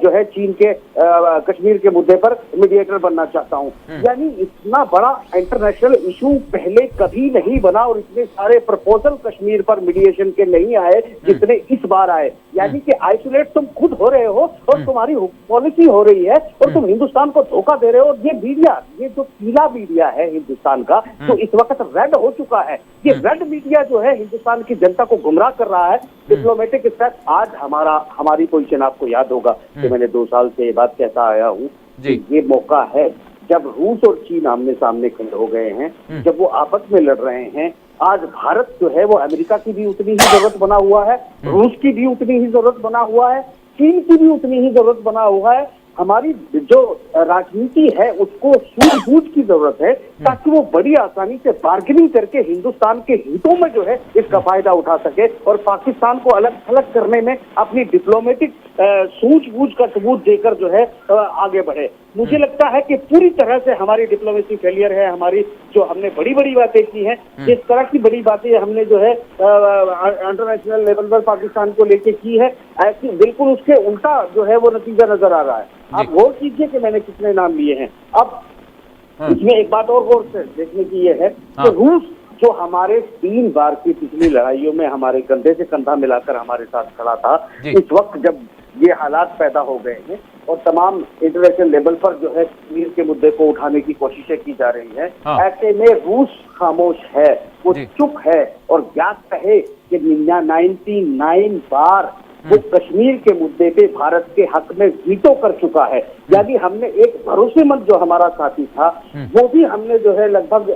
जो है चीन के कश्मीर के मुद्दे पर मीडिएटर बनना चाहता हूं। यानी इतना बड़ा इंटरनेशनल इशू पहले कभी नहीं बना और इतने सारे प्रपोजल कश्मीर पर मीडिएशन के नहीं आए जितने इस बार आए। यानी कि आइसोलेट तुम खुद हो रहे हो और तुम्हारी पॉलिसी हो रही है और तुम हिंदुस्तान को धोखा दे रहे हो। और ये मीडिया, ये जो पीला मीडिया है हिंदुस्तान का जो इस वक्त रेड हो चुका है, ये रेड मीडिया जो है हिंदुस्तान की जनता को गुमराह कर रहा है। डिप्लोमेटिक स्टेप आज हमारी पोजीशन आपको याद होगा कि मैंने 2 साल से ये बात कहता आया हूँ कि ये मौका है जब रूस और चीन आमने सामने खड़े हो गए हैं, जब वो आपस में लड़ रहे हैं। आज भारत जो है वो अमेरिका की भी उतनी ही जरूरत बना हुआ है, रूस की भी उतनी ही जरूरत बना हुआ है, चीन की भी उतनी ही जरूरत बना हुआ है। हमारी जो राजनीति है उसको सूझबूझ की जरूरत है ताकि वो बड़ी आसानी से बार्गेनिंग करके हिंदुस्तान के हितों में जो है इसका फायदा उठा सके और पाकिस्तान को अलग थलग करने में अपनी डिप्लोमेटिक सूझबूझ का सबूत देकर जो है आगे बढ़े। मुझे लगता है कि पूरी तरह से हमारी डिप्लोमेसी फेलियर है। हमारी जो हमने बड़ी बड़ी बातें की हैं, जिस तरह की बड़ी बातें हमने जो है इंटरनेशनल लेवल पर पाकिस्तान को लेके की है, ऐसी बिल्कुल उसके उल्टा जो है वो नतीजा नजर आ रहा है। आप गौर कीजिए कि मैंने कितने नाम लिए हैं। अब इसमें एक बात और गौर से देखने की ये है कि रूस जो हमारे 3 बार की पिछली लड़ाइयों में हमारे कंधे से कंधा मिलाकर हमारे साथ खड़ा था, इस वक्त जब ये हालात पैदा हो गए हैं और तमाम इंटरनेशनल लेवल पर जो है कश्मीर के मुद्दे को उठाने की कोशिशें की जा रही हैं, ऐसे में रूस खामोश है, वो चुप है और ज्ञात है कि 99 बार वो कश्मीर के मुद्दे पे भारत के हक में वीटो कर चुका है। यानी हमने एक भरोसेमंद जो हमारा साथी था वो भी हमने जो है लगभग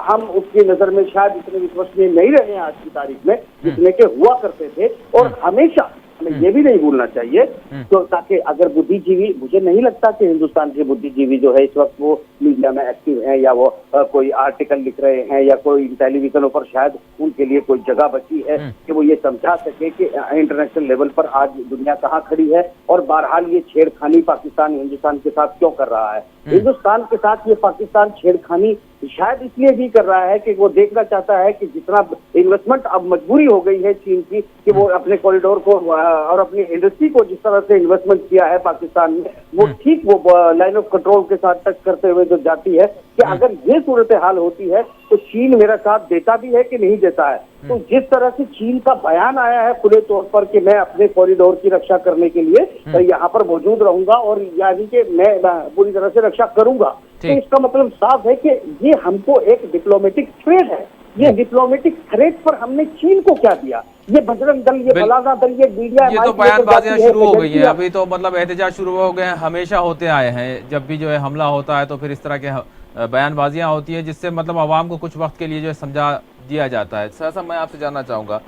हम उसकी नजर में शायद इतने विश्वसनीय नहीं रहे हैं आज की तारीख में जितने के हुआ करते थे। और हमेशा हमें ये भी नहीं भूलना चाहिए, तो ताकि अगर बुद्धिजीवी, मुझे नहीं लगता कि हिंदुस्तान के बुद्धिजीवी जो है इस वक्त वो मीडिया में एक्टिव हैं या वो कोई आर्टिकल लिख रहे हैं या कोई टेलीविजनों पर शायद उनके लिए कोई जगह बची है कि वो ये समझा सके कि इंटरनेशनल लेवल पर आज दुनिया कहाँ खड़ी है और बहरहाल ये छेड़खानी पाकिस्तान हिंदुस्तान के साथ क्यों कर रहा है। हिंदुस्तान के साथ ये पाकिस्तान छेड़खानी शायद इसलिए भी कर रहा है कि वो देखना चाहता है कि जितना इन्वेस्टमेंट अब मजबूरी हो गई है चीन की कि वो अपने कॉरिडोर को और अपनी इंडस्ट्री को जिस तरह से इन्वेस्टमेंट किया है पाकिस्तान में, वो ठीक वो लाइन ऑफ कंट्रोल के साथ टच करते हुए जो जाती है कि अगर ये सूरत हाल होती है तो चीन मेरा साथ देता भी है कि नहीं देता है। तो जिस तरह से चीन का बयान आया है खुले तौर पर कि मैं अपने कॉरिडोर की रक्षा करने के लिए यहाँ पर मौजूद रहूंगा और यानी कि मैं पूरी तरह से रक्षा करूंगा, तो इसका मतलब साफ है कि ये हमको एक डिप्लोमेटिक थ्रेट है। ये डिप्लोमेटिक थ्रेट पर हमने चीन को क्या दिया? ये बजरंग दल, ये फलाना दल, ये मीडिया, ये तो बयानबाजियां शुरू हो गई है अभी तो, मतलब एहतजाज शुरू हो गए हैं, हमेशा होते आए हैं। जब भी जो है हमला होता है तो फिर इस तरह के बयानबाजियां होती है जिससे मतलब आवाम को कुछ वक्त के लिए जो है समझा दिया जाता है। सर मैं आपसे जानना चाहूँगा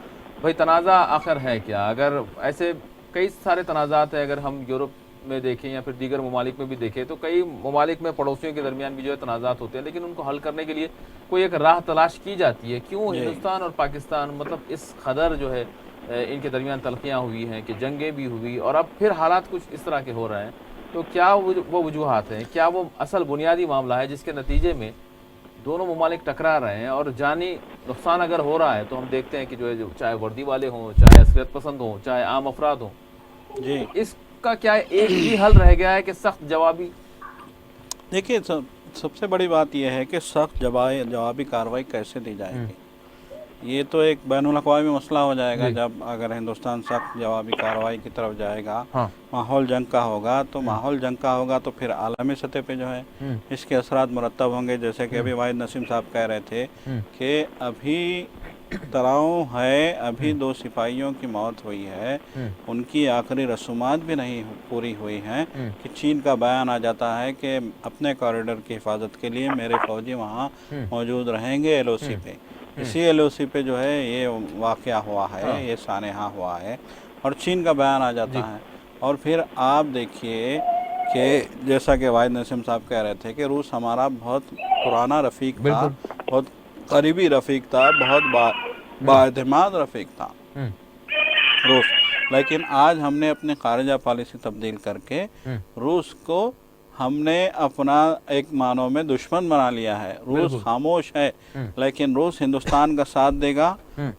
भाई, तनाज़ा आखिर है क्या? अगर ऐसे कई सारे तनाज़ात है, अगर हम यूरोप में देखें या फिर दीगर ममालिक में भी देखें तो कई ममालिक में पड़ोसियों के दरमियान भी जो है तनाज़ात होते हैं, लेकिन उनको हल करने के लिए कोई एक राह तलाश की जाती है। क्यों हिंदुस्तान और पाकिस्तान मतलब इस कदर जो है इनके दरमियान तलखियाँ हुई हैं कि जंगें भी हुई और अब फिर हालात कुछ इस तरह के हो रहे हैं, तो क्या वो वजूहात हैं? क्या वो असल बुनियादी मामला है जिसके नतीजे में दोनों ममालिक टकरा रहे हैं और जानी नुकसान अगर हो रहा है तो हम देखते हैं कि जो है चाहे वर्दी वाले हों, चाहे असलियत पसंद हों, चाहे आम अफराद हों जी, इसका क्या एक ही हल रह गया है कि सख्त जवाबी? देखिए सबसे बड़ी बात यह है कि सख्त जवाबी कार्रवाई कैसे दी जाएगी, ये तो एक बैनुल अक़वामी मसला हो जाएगा। जब अगर हिंदुस्तान सख्त जवाबी कार्रवाई की तरफ जाएगा, माहौल जंग का होगा, तो माहौल जंग का होगा तो फिर आलमी सतह पे जो है इसके असरात मुरतब होंगे। जैसे कि अभी वाहिद नसीम साहब कह रहे थे कि अभी तनाव है, अभी 2 सिपाहियों की मौत हुई है, उनकी आखिरी रसूमात भी नहीं पूरी हुई हैं कि चीन का बयान आ जाता है कि अपने कॉरिडोर की हिफाजत के लिए मेरे फौजी वहाँ मौजूद रहेंगे LOC पे। इसी LOC पे जो है ये वाक़या हुआ है, ये सानेहा हुआ है और चीन का बयान आ जाता है। और फिर आप देखिए कि जैसा कि वाहिद नसीम साहब कह रहे थे कि रूस हमारा बहुत पुराना रफ़ीक था, बहुत करीबी रफ़ीक था, बहुत बाएतमाद रफ़ीक था रूस, लेकिन आज हमने अपनी खारिजा पॉलिसी तब्दील करके रूस को हमने अपना एक मानों में दुश्मन बना लिया है। रूस खामोश है लेकिन रूस हिंदुस्तान का साथ देगा,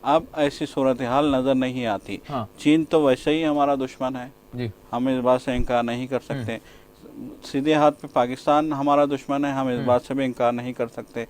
अब ऐसी सूरत हाल नज़र नहीं आती। चीन तो वैसे ही हमारा दुश्मन है, हम इस बात से इनकार नहीं कर सकते। सीधे हाथ पे पाकिस्तान हमारा दुश्मन है, हम इस बात से भी इनकार नहीं कर सकते।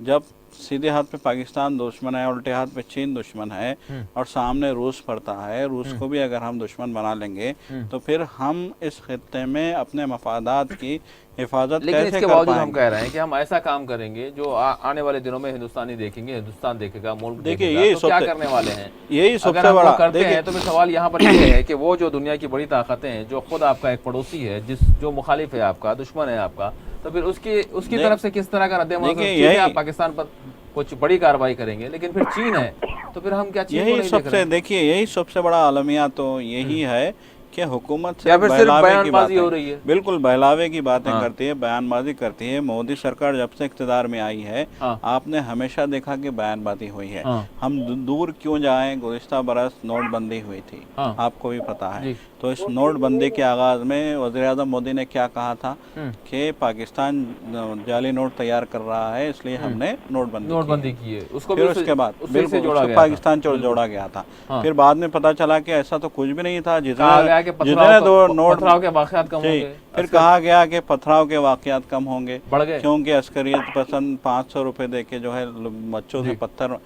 जब सीधे हाथ पे पाकिस्तान दुश्मन है, उल्टे हाथ पे चीन दुश्मन है और सामने रूस पड़ता है, रूस को भी अगर हम दुश्मन बना लेंगे तो फिर हम इस खित्ते में अपने मफादात की हिफाजत लेकिन कैसे इसके कर बावजूद पाएंगे? हम कह रहे हैं कि हम ऐसा काम करेंगे जो आने वाले दिनों में हिंदुस्तानी देखेंगे, हिंदुस्तान देखेगा, मुल्क देखिए देखेगा, तो क्या करने वाले हैं? यही सबसे अगर हम बड़ा वो करते हैं तो फिर सवाल यहाँ पर यह है कि वो जो दुनिया की बड़ी ताकतें हैं, जो खुद आपका एक पड़ोसी है, जो मुखालिफ है आपका, दुश्मन है आपका, तो फिर उसकी तरफ से किस तरह का रद्द-ए-अमल? आप पाकिस्तान पर कुछ बड़ी कार्रवाई करेंगे लेकिन फिर चीन है तो फिर हम क्या चीन को नहीं देख रहे हैं? देखिए यही सबसे बड़ा आलमिया तो यही है कि हुकूमत से बयानबाजी हो रही है, बिल्कुल बहलावे की बातें करती है, बयानबाजी करती है। मोदी सरकार जब से इक़्तिदार में आई है आपने हमेशा देखा कि बयानबाजी हुई है। हम दूर क्यों जाएं, गुज़िश्ता बरस नोटबंदी हुई थी, आपको भी पता है। तो इस नोटबंदी के आगाज़ में वज़ीर-ए-आज़म मोदी ने क्या कहा था कि पाकिस्तान जाली नोट तैयार कर रहा है, इसलिए हमने नोटबंदी की है। उसको फिर उसके बाद बिल्कुल पाकिस्तान जोड़ा गया था। फिर बाद में पता चला कि ऐसा तो कुछ भी नहीं था, जितने 2 नोट के वाक़यात कम होंगे। फिर कहा गया कि पथराव के वाक़यात कम होंगे क्योंकि अस्करियत पसंद 500 रुपये दे के जो है बच्चों से पत्थर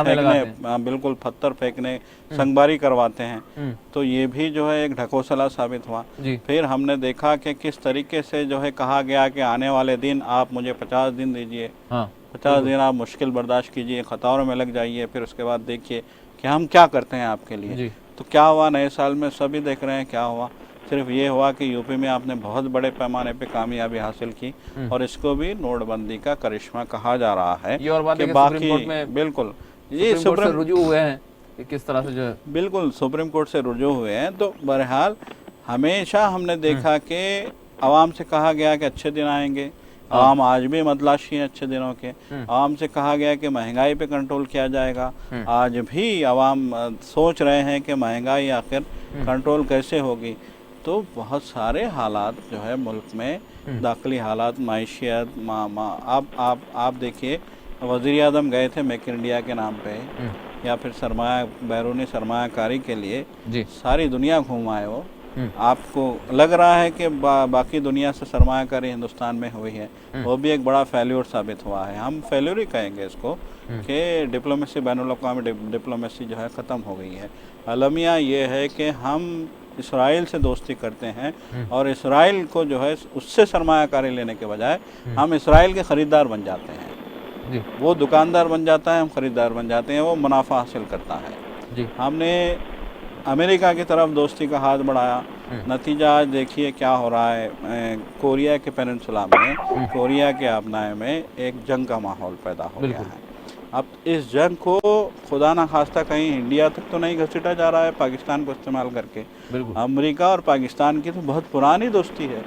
फेंकने, बिल्कुल पत्थर फेंकने, संगबारी करवाते हैं। तो ये भी जो है एक ढकोसला साबित हुआ। फिर हमने देखा कि किस तरीके से जो है कहा गया कि आने वाले दिन आप मुझे 50 दिन दीजिए, 50 दिन आप मुश्किल बर्दाश्त कीजिए, खतौरों में लग जाइए, फिर उसके बाद देखिए कि हम क्या करते हैं आपके लिए। तो क्या हुआ नए साल में सभी देख रहे हैं क्या हुआ। सिर्फ ये हुआ कि यूपी में आपने बहुत बड़े पैमाने पे कामयाबी हासिल की और इसको भी नोटबंदी का करिश्मा कहा जा रहा है। ये और बात है कि बाकी सुप्रीम कोर्ट में बिल्कुल ये सुप्रीम रुजू हुए हैं कि किस तरह से जो बिल्कुल सुप्रीम कोर्ट से रुजू हुए हैं। तो बहरहाल हमेशा हमने देखा कि आवाम से कहा गया कि अच्छे दिन आएंगे, आवाम आज भी मतलाशी हैं अच्छे दिनों के। आवाम से कहा गया कि महंगाई पे कंट्रोल किया जाएगा, आज भी आवाम सोच रहे हैं कि महंगाई आखिर कंट्रोल कैसे होगी। तो बहुत सारे हालात जो है मुल्क में, दाखिली हालात, मायशियत, आप देखिए वज़ीर आज़म गए थे मेक इन इंडिया के नाम पे, या फिर सरमाया बैरूनी सरमायाकारी के लिए सारी दुनिया घूम आए वो। आपको लग रहा है कि बाकी दुनिया से सरमायाकारी हिंदुस्तान में हुई है, वो भी एक बड़ा फेल्योर साबित हुआ है। हम फेल्योर ही कहेंगे इसको कि डिप्लोमेसी, बैनुल-अक़वामी डिप्लोमेसी जो है ख़त्म हो गई है। अलमिया ये है कि हम इसराइल से दोस्ती करते हैं और इसराइल को जो है उससे सरमायाकारी लेने के बजाय हम इसराइल के ख़रीदार बन जाते हैं। वो दुकानदार बन जाता है, हम ख़रीदार बन जाते हैं, वो मुनाफा हासिल करता है। हमने अमेरिका की तरफ दोस्ती का हाथ बढ़ाया, नतीजा आज देखिए क्या हो रहा है। कोरिया के पेनिनसुला में, कोरिया के आबनाए में एक जंग का माहौल पैदा हो गया है। अब इस जंग को खुदा ना खास्ता कहीं इंडिया तक तो नहीं घसीटा जा रहा है पाकिस्तान को इस्तेमाल करके। अमेरिका और पाकिस्तान की तो बहुत पुरानी दोस्ती है।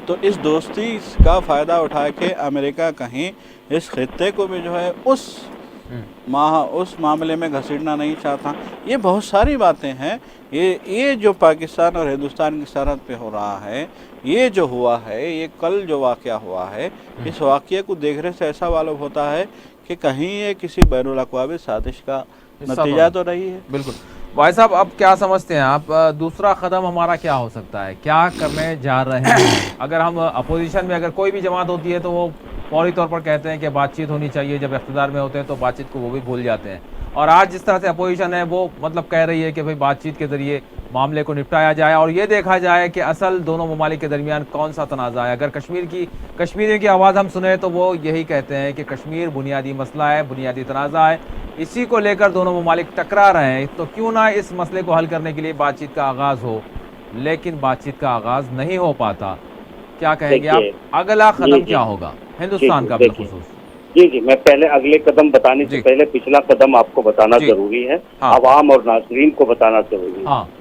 तो इस दोस्ती का फ़ायदा उठा के अमेरिका कहीं इस खित्ते को भी जो है उस मामले में घसीटना नहीं चाहता। ये बहुत सारी बातें हैं। ये जो पाकिस्तान और हिंदुस्तान की सरहद पे हो रहा है, ये जो हुआ है, ये कल जो वाक़या हुआ है, इस वाक़ये को देखने से ऐसा मालूम होता है कि कहीं ये किसी बैनुल-अक़वामी साजिश का नतीजा तो नहीं है। बिल्कुल भाई साहब, अब क्या समझते हैं आप, दूसरा कदम हमारा क्या हो सकता है, क्या करने जा रहे हैं? अगर हम अपोजिशन में अगर कोई भी जमात होती है तो वो फौरी तौर पर कहते हैं कि बातचीत होनी चाहिए, जब इक़्तिदार में होते हैं तो बातचीत को वो भी भूल जाते हैं। और आज जिस तरह से अपोजिशन है वो मतलब कह रही है कि भाई बातचीत के ज़रिए मामले को निपटाया जाए और ये देखा जाए कि असल दोनों ममालिक के दरमियान कौन सा तनाज़ा है। अगर कश्मीरियों की आवाज़ हम सुने तो वो यही कहते हैं कि कश्मीर बुनियादी मसला है, बुनियादी तनाज़ा है, इसी को लेकर दोनों ममालिक टकरा रहे हैं। तो क्यों ना इस मसले को हल करने के लिए बातचीत का आगाज़ हो, लेकिन बातचीत का आगाज़ नहीं हो पाता। क्या कहेंगे आप, अगला कदम क्या होगा हिंदुस्तान का बिलखुसूस? जी, मैं पहले अगले कदम बताने से पहले पिछला कदम आपको बताना जरूरी है, आवाम और नाज़रीन को बताना जरूरी है।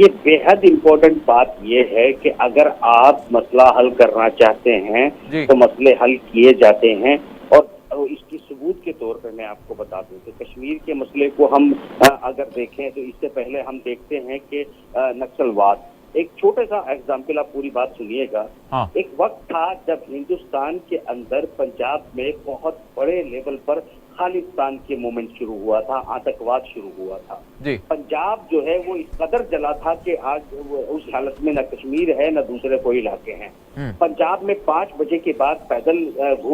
ये बेहद इम्पोर्टेंट बात ये है कि अगर आप मसला हल करना चाहते हैं तो मसले हल किए जाते हैं। और इसकी सबूत के तौर पे मैं आपको बता दूं कि कश्मीर के मसले को हम अगर देखें तो इससे पहले हम देखते हैं कि नक्सलवाद, एक छोटा सा एग्जाम्पल, आप पूरी बात सुनिएगा। एक वक्त था जब हिंदुस्तान के अंदर पंजाब में बहुत बड़े लेवल पर खालिस्तान के मूवमेंट शुरू हुआ था, आतंकवाद शुरू हुआ था। पंजाब जो है वो इस कदर जला था कि आज उस हालत में न कश्मीर है न दूसरे कोई इलाके हैं। पंजाब में 5 बजे के बाद पैदल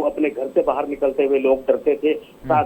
अपने घर से बाहर निकलते हुए लोग डरते थे।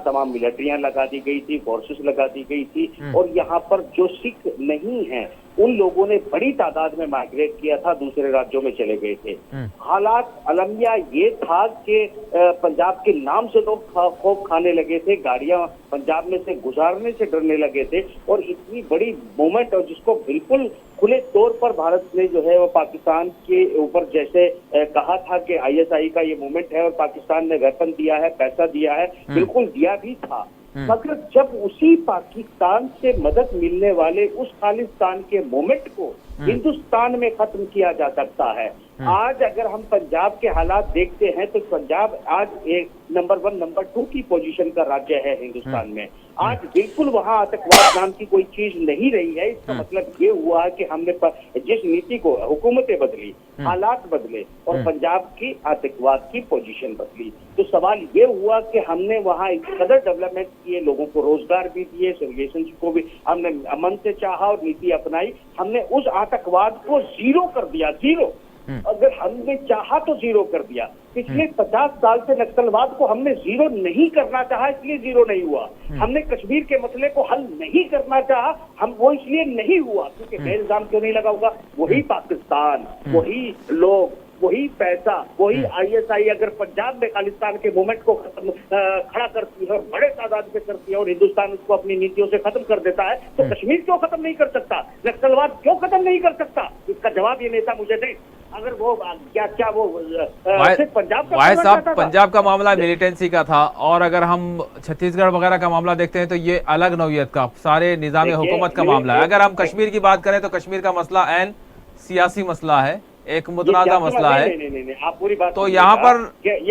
तमाम मिलिट्रियां लगा दी गई थी, फोर्सेस लगा दी गई थी, और यहाँ पर जो सिख नहीं है उन लोगों ने बड़ी तादाद में माइग्रेट किया था, दूसरे राज्यों में चले गए थे। हालात अलमिया ये था कि पंजाब के नाम से लोग खौफ खाने लगे थे, गाड़ियां पंजाब में से गुजारने से डरने लगे थे। और इतनी बड़ी मूवमेंट, और जिसको बिल्कुल खुले तौर पर भारत ने जो है वो पाकिस्तान के ऊपर जैसे कहा था कि ISI का ये मूवमेंट है और पाकिस्तान ने वेपन दिया है, पैसा दिया है, बिल्कुल दिया भी था। मगर जब उसी पाकिस्तान से मदद मिलने वाले उस खालिस्तान के मूवमेंट को हिंदुस्तान में खत्म किया जा सकता है। आज अगर हम पंजाब के हालात देखते हैं तो पंजाब आज एक नंबर 1, नंबर 2 की पोजीशन का राज्य है हिंदुस्तान में। आज बिल्कुल वहाँ आतंकवाद नाम की कोई चीज नहीं रही है। इसका मतलब ये हुआ है कि हमने जिस नीति को, हुकूमतें बदली, हालात बदले और पंजाब की आतंकवाद की पोजीशन बदली। तो सवाल ये हुआ कि हमने वहाँ इस कदर डेवलपमेंट किए, लोगों को रोजगार भी दिए, सिविलाइजेशन को भी हमने अमन से चाहा और नीति अपनाई। हमने उस आतंकवाद को जीरो कर दिया, जीरो। अगर हमने चाहा तो जीरो कर दिया। पिछले 50 साल से नक्सलवाद को हमने जीरो नहीं करना चाहा, इसलिए जीरो नहीं हुआ। हमने कश्मीर के मसले को हल नहीं करना चाहा, हम वो इसलिए नहीं हुआ क्योंकि मैं इल्जाम क्यों नहीं लगा होगा, वही पाकिस्तान, वही लोग, वही पैसा, वही ISI अगर पंजाब में खालिस्तान के मूवमेंट को खड़ा करती है और बड़े तादाद में करती है और हिंदुस्तान उसको अपनी नीतियों से खत्म कर देता है, तो कश्मीर क्यों खत्म नहीं कर सकता, नक्सलवाद क्यों खत्म नहीं कर सकता? इसका जवाब ये नेता मुझे दे। अगर वो क्या वो सिर्फ पंजाब का भाई मामला साहब, था? पंजाब का मामला मिलिटेंसी का था, और अगर हम छत्तीसगढ़ वगैरह का मामला देखते हैं तो ये अलग नौयत का सारे निज़ाम हुकूमत का मामला है। अगर हम कश्मीर की बात करें तो कश्मीर का मसला ऐन सियासी मसला है, एक मुतनाज़ा मसला है। नहीं, आप पूरी बात तो यहाँ पर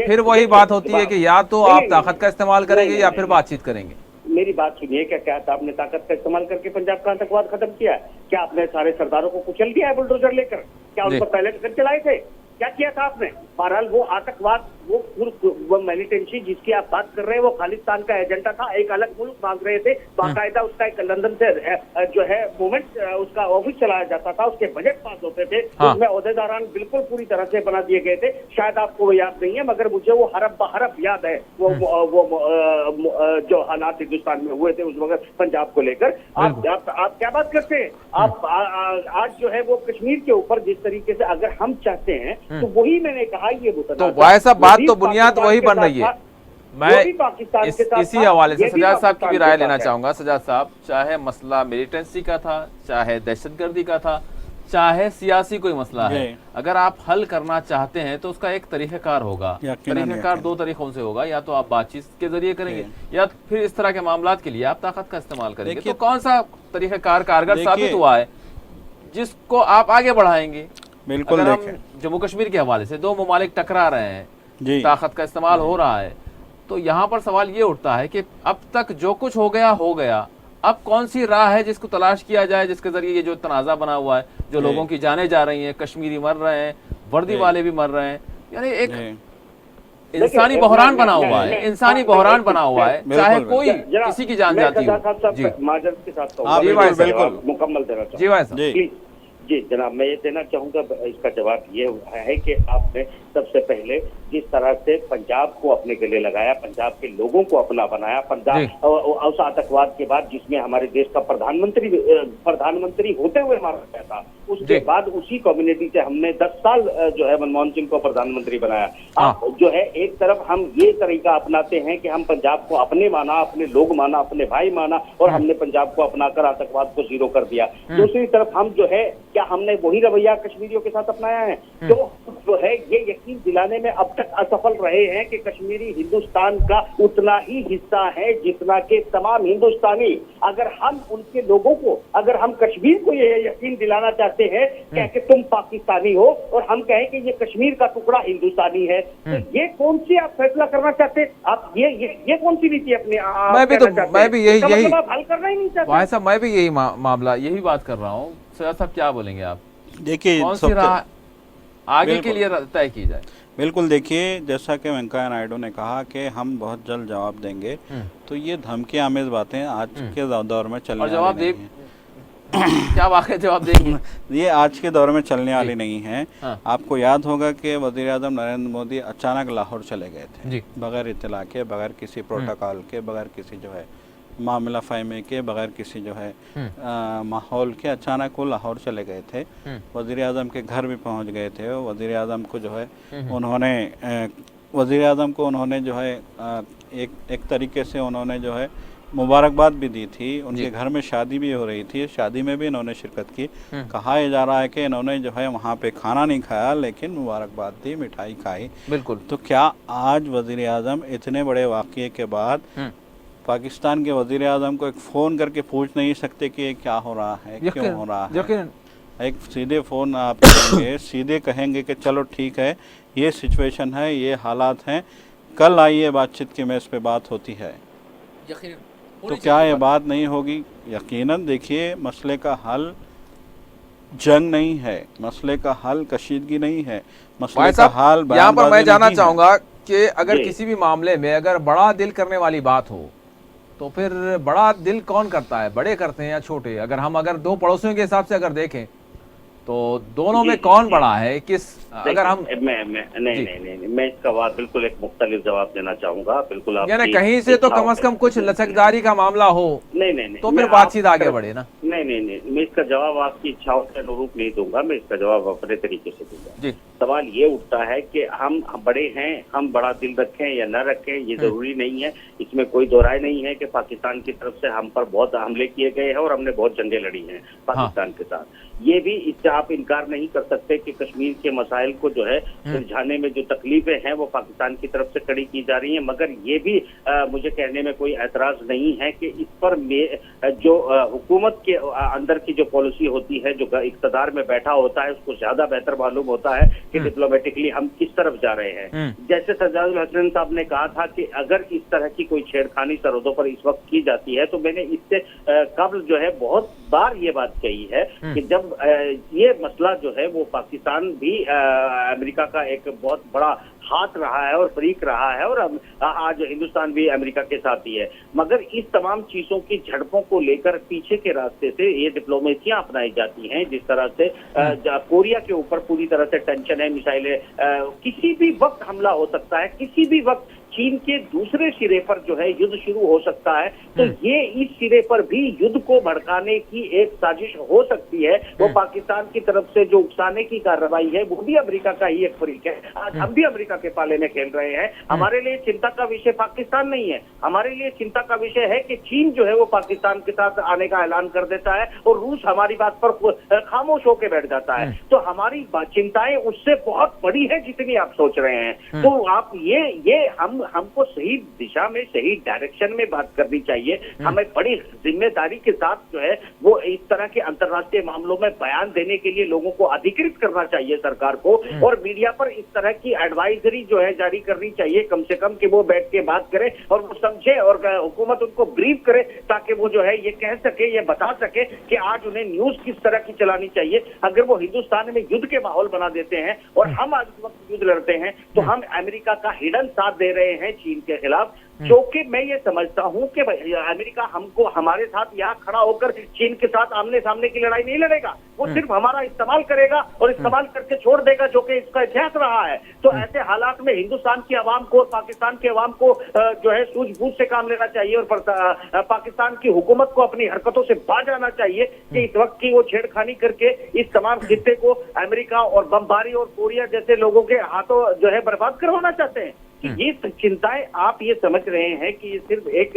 फिर वही बात होती है कि या तो आप ताकत का इस्तेमाल करेंगे या फिर बातचीत करेंगे। मेरी बात सुनिए, क्या आपने ताकत का इस्तेमाल करके पंजाब का आतंकवाद खत्म किया है? क्या आपने सारे सरदारों को कुचल दिया है बुलडोजर लेकर? क्या उन पर पहले कर चलाए थे? क्या किया था आपने? बहरहाल वो आतंकवाद, वो मिलिटेंसी जिसकी आप बात कर रहे हैं, वो खालिस्तान का एजेंडा था। एक अलग मुल्क मांग रहे थे, बाकायदा उसका एक लंदन से जो है मूवमेंट, उसका ऑफिस चलाया जाता था, उसके बजट पास होते थे, उसमें ओहदेदारान बिल्कुल पूरी तरह से बना दिए गए थे। शायद आपको वो याद नहीं है, मगर मुझे वो हरफ बहरफ याद है वो जो हालात हिंदुस्तान में हुए थे उस वक्त पंजाब को लेकर। आप क्या बात करते हैं? आप आज जो है वो कश्मीर के ऊपर जिस तरीके से अगर हम चाहते हैं तो वही मैंने कहा, ये तो भाई साहब बात तो बुनियाद वही बन रही है। मैं इसी हवाले से सजाद साहब की भी राय लेना चाहूंगा। सजाद साहब, चाहे मसला मिलिटेंसी का था, चाहे दहशतगर्दी का था, चाहे सियासी कोई मसला है, अगर आप हल करना चाहते हैं तो उसका एक तरीक़ाकार होगा। तरीक़ाकार दो तरीकों से होगा, या तो आप बातचीत के जरिए करेंगे या फिर इस तरह के मामलात के लिए आप ताकत का इस्तेमाल करेंगे। तो कौन सा तरीक़ाकार कारगर साबित हुआ है जिसको आप आगे बढ़ाएंगे? बिल्कुल, अगर हम जम्मू कश्मीर के हवाले से दो ममालिक टकरा रहे हैं, ताकत का इस्तेमाल हो रहा है, तो यहाँ पर सवाल ये उठता है कि अब तक जो कुछ हो गया, अब कौन सी राह है जिसको तलाश किया जाए, जिसके जरिए ये जो तनाज़ा बना हुआ है, जो लोगों की जाने जा रही हैं, कश्मीरी मर रहे हैं, वर्दी वाले भी मर रहे हैं, यानी एक इंसानी बहरान बना हुआ है, इंसानी बहरान बना हुआ है, चाहे कोई किसी की जान जाती हो। जी बिल्कुल मुकम्मल देना जी भाई साहब। जी जनाब, मैं ये देना चाहूंगा, इसका जवाब ये है कि आपने सबसे पहले जिस तरह से पंजाब को अपने गले लगाया, पंजाब के लोगों को अपना बनाया, पंजाब उस आतंकवाद के बाद जिसमें हमारे देश का प्रधानमंत्री होते हुए मारा गया था, उसके बाद उसी कम्युनिटी से हमने 10 साल जो है मनमोहन सिंह को प्रधानमंत्री बनाया। अब जो है एक तरफ हम ये तरीका अपनाते हैं कि हम पंजाब को अपने माना, अपने लोग माना, अपने भाई माना, और हमने पंजाब को अपनाकर आतंकवाद को जीरो कर दिया। दूसरी तरफ हम जो है, क्या हमने वही रवैया कश्मीरियों के साथ अपनाया है? तो जो है ये यकीन दिलाने में अब तक असफल रहे हैं कि कश्मीरी हिंदुस्तान का उतना ही हिस्सा है जितना के तमाम हिंदुस्तानी। अगर हम उनके लोगों को, अगर हम कश्मीर को ये यकीन दिलाना चाहते हैं कि तुम पाकिस्तानी हो, और हम कहें कि ये कश्मीर का टुकड़ा हिंदुस्तानी है, तो ये कौन सी आप फैसला करना चाहते हैं? आप ये कौन सी नीति अपनी मैं भी यही हल करना ही नहीं चाहते भाई साहब, मैं भी यही मामला यही बात कर रहा हूँ। सर साहब क्या बोलेंगे आप? देखिए, कौन सी राह आगे के लिए तय की जाए? बिल्कुल, देखिए जैसा कि वेंकैया नायडू ने कहा कि हम बहुत जल्द जवाब देंगे, तो ये धमकी आमेज बातें आज के दौर में चलने वाली नहीं है। क्या वाकई जवाब देंगे? ये आज के दौर में चलने वाली नहीं है। आपको याद होगा कि वज़ीर आज़म नरेंद्र मोदी अचानक लाहौर चले गए थे, बगैर इत्तला के, बगैर किसी प्रोटोकॉल के, बगैर किसी जो है मामला फ़हमी के, बगैर किसी जो है माहौल के, अचानक वो लाहौर चले गए थे। वज़ीर आज़म के घर भी पहुंच गए थे। वज़ीर आज़म को जो है वज़ीर आज़म को उन्होंने जो है एक तरीके से उन्होंने जो है मुबारकबाद भी दी थी। उनके घर में शादी भी हो रही थी, शादी में भी इन्होंने शिरकत की। कहा जा रहा है कि इन्होंने जो है वहाँ पे खाना नहीं खाया, लेकिन मुबारकबाद दी, मिठाई खाई। बिल्कुल। तो क्या आज वज़ीर आज़म इतने बड़े वाक़ये के बाद पाकिस्तान के वज़ीर आज़म को एक फ़ोन करके पूछ नहीं सकते कि ये क्या हो रहा है, क्यों हो रहा है? एक सीधे फ़ोन आप करेंगे, सीधे कहेंगे कि चलो ठीक है, ये सिचुएशन है, ये हालात हैं, कल आइए बातचीत की मेज़ पे बात होती है। तो क्या ये बात नहीं होगी? यकीनन। देखिए, मसले का हल जंग नहीं है, मसले का हल कशीदगी नहीं है, मसले का हल यहाँ पर मैं जानना चाहूँगा कि अगर किसी भी मामले में अगर बड़ा दिल करने वाली बात हो तो फिर बड़ा दिल कौन करता है? बड़े करते हैं या छोटे? अगर दो पड़ोसियों के हिसाब से अगर देखें तो दोनों में कौन बड़ा है? किस अगर हम नहीं, मैं इसका बिल्कुल एक मुख्तलिफ जवाब देना चाहूँगा। बिल्कुल आप यानी कहीं से तो कम से कम कुछ लचकदारी का मामला हो, नहीं तो फिर बातचीत आगे बढ़े ना। नहीं, मैं इसका जवाब आपकी इच्छाओं के अनुरूप नहीं दूंगा, मैं इसका जवाब अपने तरीके से दूंगा। सवाल ये उठता है कि हम बड़े हैं, हम बड़ा दिल रखें या न रखें ये जरूरी नहीं है। इसमें कोई दो राय नहीं है कि पाकिस्तान की तरफ से हम पर बहुत हमले किए गए हैं और हमने बहुत जंगें लड़ी हैं पाकिस्तान के साथ। ये भी इससे आप इनकार नहीं कर सकते कि कश्मीर के मसाइल को जो है सुलझाने में जो तकलीफें हैं वो पाकिस्तान की तरफ से खड़ी की जा रही हैं। मगर ये भी मुझे कहने में कोई एतराज नहीं है कि इस पर जो हुकूमत के अंदर की जो पॉलिसी होती है, जो इक़्तिदार में बैठा होता है, उसको ज्यादा बेहतर मालूम होता है कि डिप्लोमेटिकली हम किस तरफ जा रहे हैं। जैसे सरदारुल हसन साहब ने कहा था कि अगर इस तरह की कोई छेड़खानी सरहदों पर इस वक्त की जाती है, तो मैंने इससे कबल जो है बहुत बार ये बात कही है कि जब ये मसला जो है वो पाकिस्तान भी अमेरिका का एक बहुत बड़ा हाथ रहा है और फरीक रहा है, और आज हिंदुस्तान भी अमेरिका के साथ ही है। मगर इस तमाम चीजों की झड़पों को लेकर पीछे के रास्ते से ये डिप्लोमेसियां अपनाई जाती हैं, जिस तरह से कोरिया के ऊपर पूरी तरह से टेंशन है, मिसाइलें किसी भी वक्त हमला हो सकता है, किसी भी वक्त चीन के दूसरे सिरे पर जो है युद्ध शुरू हो सकता है। तो ये इस सिरे पर भी युद्ध को भड़काने की एक साजिश हो सकती है। वो पाकिस्तान की तरफ से जो उकसाने की कार्रवाई है वो भी अमेरिका का ही एक फरीक है। आज हम भी अमेरिका के पाले में खेल रहे हैं। हमारे लिए चिंता का विषय पाकिस्तान नहीं है, हमारे लिए चिंता का विषय है कि चीन जो है वो पाकिस्तान के साथ आने का ऐलान कर देता है और रूस हमारी बात पर खामोश होकर बैठ जाता है। तो हमारी चिंताएं उससे बहुत बड़ी है जितनी आप सोच रहे हैं। तो आप ये हमको सही दिशा में, सही डायरेक्शन में बात करनी चाहिए। हमें बड़ी जिम्मेदारी के साथ जो है वो इस तरह के अंतर्राष्ट्रीय मामलों में बयान देने के लिए लोगों को अधिकृत करना चाहिए सरकार को, और मीडिया पर इस तरह की एडवाइजरी जो है जारी करनी चाहिए कम से कम, कि वो बैठ के बात करें और वो समझे और हुकूमत उनको ब्रीफ करे, ताकि वो जो है ये कह सके, ये बता सके कि आज उन्हें न्यूज किस तरह की चलानी चाहिए। अगर वो हिंदुस्तान में युद्ध के माहौल बना देते हैं और हम आज इस वक्त युद्ध लड़ते हैं, तो हम अमेरिका का हिडन साथ दे रहे हैं चीन के खिलाफ, जो कि मैं ये समझता हूं कि अमेरिका हमको हमारे साथ यहाँ खड़ा होकर चीन के साथ आमने सामने की लड़ाई नहीं लड़ेगा। वो सिर्फ हमारा इस्तेमाल करेगा और इस्तेमाल करके छोड़ देगा, जो कि इसका इतिहास रहा है। तो ऐसे हालात में हिंदुस्तान की आवाम को और पाकिस्तान की आवाम को जो है सूझबूझ से काम लेना चाहिए और पाकिस्तान की हुकूमत को अपनी हरकतों से बाज आना चाहिए कि इस वक्त की वो छेड़खानी करके इस तमाम खित्ते को अमेरिका और बमबारी और कोरिया जैसे लोगों के हाथों जो है बर्बाद करवाना चाहते हैं। ये चिंताएं आप ये समझ रहे हैं कि ये सिर्फ एक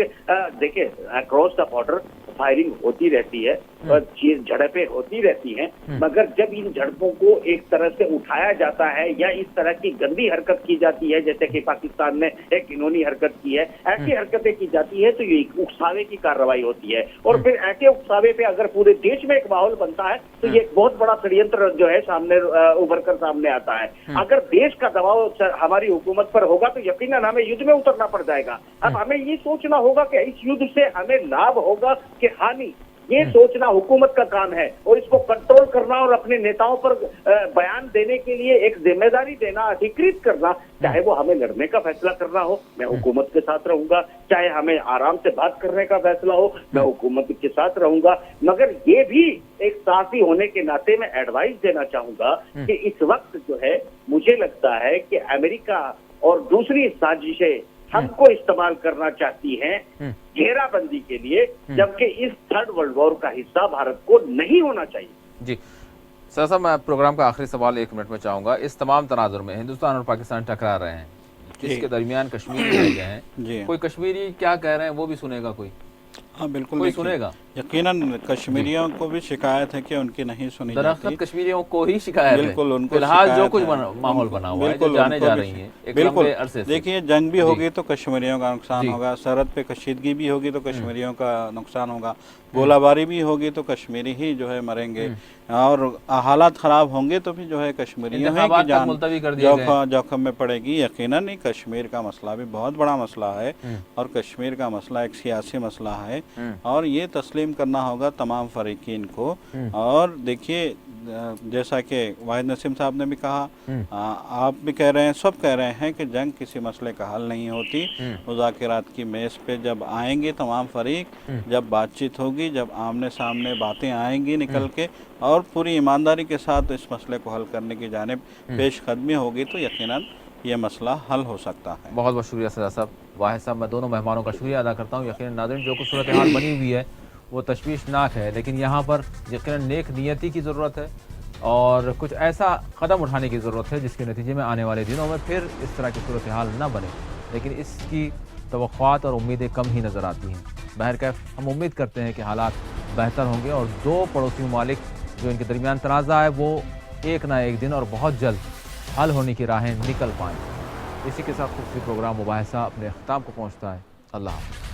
देखिए, अक्रॉस द बॉर्डर फायरिंग होती रहती है और झड़पें होती रहती हैं, मगर जब इन झड़पों को एक तरह से उठाया जाता है या इस तरह की गंदी हरकत की जाती है, जैसे कि पाकिस्तान ने एक घिनौनी हरकत की है, ऐसी हरकतें की जाती है, तो ये उकसावे की कार्रवाई होती है। और फिर ऐसे उकसावे पे अगर पूरे देश में एक माहौल बनता है, तो ये एक बहुत बड़ा षड्यंत्र जो है सामने उभर कर सामने आता है। अगर देश का दबाव हमारी हुकूमत पर होगा तो यकीनन हमें युद्ध में उतरना पड़ जाएगा। अब हमें ये सोचना होगा कि इस युद्ध से हमें लाभ होगा कि हानि, ये सोचना हुकूमत का काम है, और इसको कंट्रोल करना और अपने नेताओं पर बयान देने के लिए एक जिम्मेदारी देना, अधिकृत करना। चाहे वो हमें लड़ने का फैसला करना हो, मैं हुकूमत के साथ रहूंगा, चाहे हमें आराम से बात करने का फैसला हो, मैं हुकूमत के साथ रहूंगा। मगर ये भी एक साथी होने के नाते मैं एडवाइस देना चाहूंगा कि इस वक्त जो है मुझे लगता है कि अमेरिका और दूसरी साजिशें हमको इस्तेमाल करना चाहती हैं घेराबंदी के लिए, जबकि इस थर्ड वर्ल्ड वॉर का हिस्सा भारत को नहीं होना चाहिए। जी सर साहब, मैं प्रोग्राम का आखिरी सवाल 1 मिनट में चाहूंगा। इस तमाम तनाजुर में हिंदुस्तान और पाकिस्तान टकरा रहे हैं, इसके दरमियान कश्मीरी रह गए हैं, कोई कश्मीरी क्या कह रहे हैं वो भी सुनेगा कोई? हाँ बिल्कुल, कोई सुनेगा। यकीनन कश्मीरियों को भी शिकायत है कि उनकी नहीं सुनी जाती। कश्मीरियों को ही शिकायत बिल्कुल, उनको फिलहाल जो कुछ माहौल बना हुआ है, जो जाने जा रही है, बिल्कुल। देखिए, जंग भी होगी तो कश्मीरियों का नुकसान होगा, सरहद पे कशीदगी भी होगी तो कश्मीरियों का नुकसान होगा, गोलाबारी भी होगी तो कश्मीरी ही जो है मरेंगे, और हालात खराब होंगे तो भी जो है कश्मीरियों की जान जोखिम में पड़ेगी। यकीनन ही कश्मीर का मसला भी बहुत बड़ा मसला है, और कश्मीर का मसला एक सियासी मसला है, और ये तस्लीम करना होगा तमाम फरीकीन को। और देखिए, जैसा कि वाहिद नसीम साहब ने भी कहा, आप भी कह रहे हैं, सब कह रहे हैं कि जंग किसी मसले का हल नहीं होती। मुज़ाकरात की मेज़ पे जब आएंगे तमाम फरीक, जब बातचीत होगी, जब आमने सामने बातें आएंगी निकल के, और पूरी ईमानदारी के साथ इस मसले को हल करने की जानिब पेशकदमी होगी, तो यकीनन ये मसला हल हो सकता है। बहुत बहुत शुक्रिया सजा साहब, वाहिद साहब, मैं दोनों मेहमानों का शुक्रिया अदा करता हूँ। यकीनन नाज़रीन, जो कुछ सूरत हाल बनी हुई है वो तशवीशनाक है, लेकिन यहाँ पर यकीनन नेक नियति की ज़रूरत है, और कुछ ऐसा कदम उठाने की ज़रूरत है जिसके नतीजे में आने वाले दिनों में फिर इस तरह की सूरत हाल न बने, लेकिन इसकी तवक्कुआत और उम्मीदें कम ही नज़र आती हैं। बहरकैफ हम उम्मीद करते हैं कि हालात बेहतर होंगे और दो पड़ोसी ममालिक जो इनके दरमियान तनाज़ा है वो एक ना एक दिन और बहुत जल्द हल होने की राहें निकल पाएँ। इसी के साथ खूबसूरत प्रोग्राम मुबाहिसा अपने अख्ताम को पहुँचता है। अल्लाह हाफ़िज़।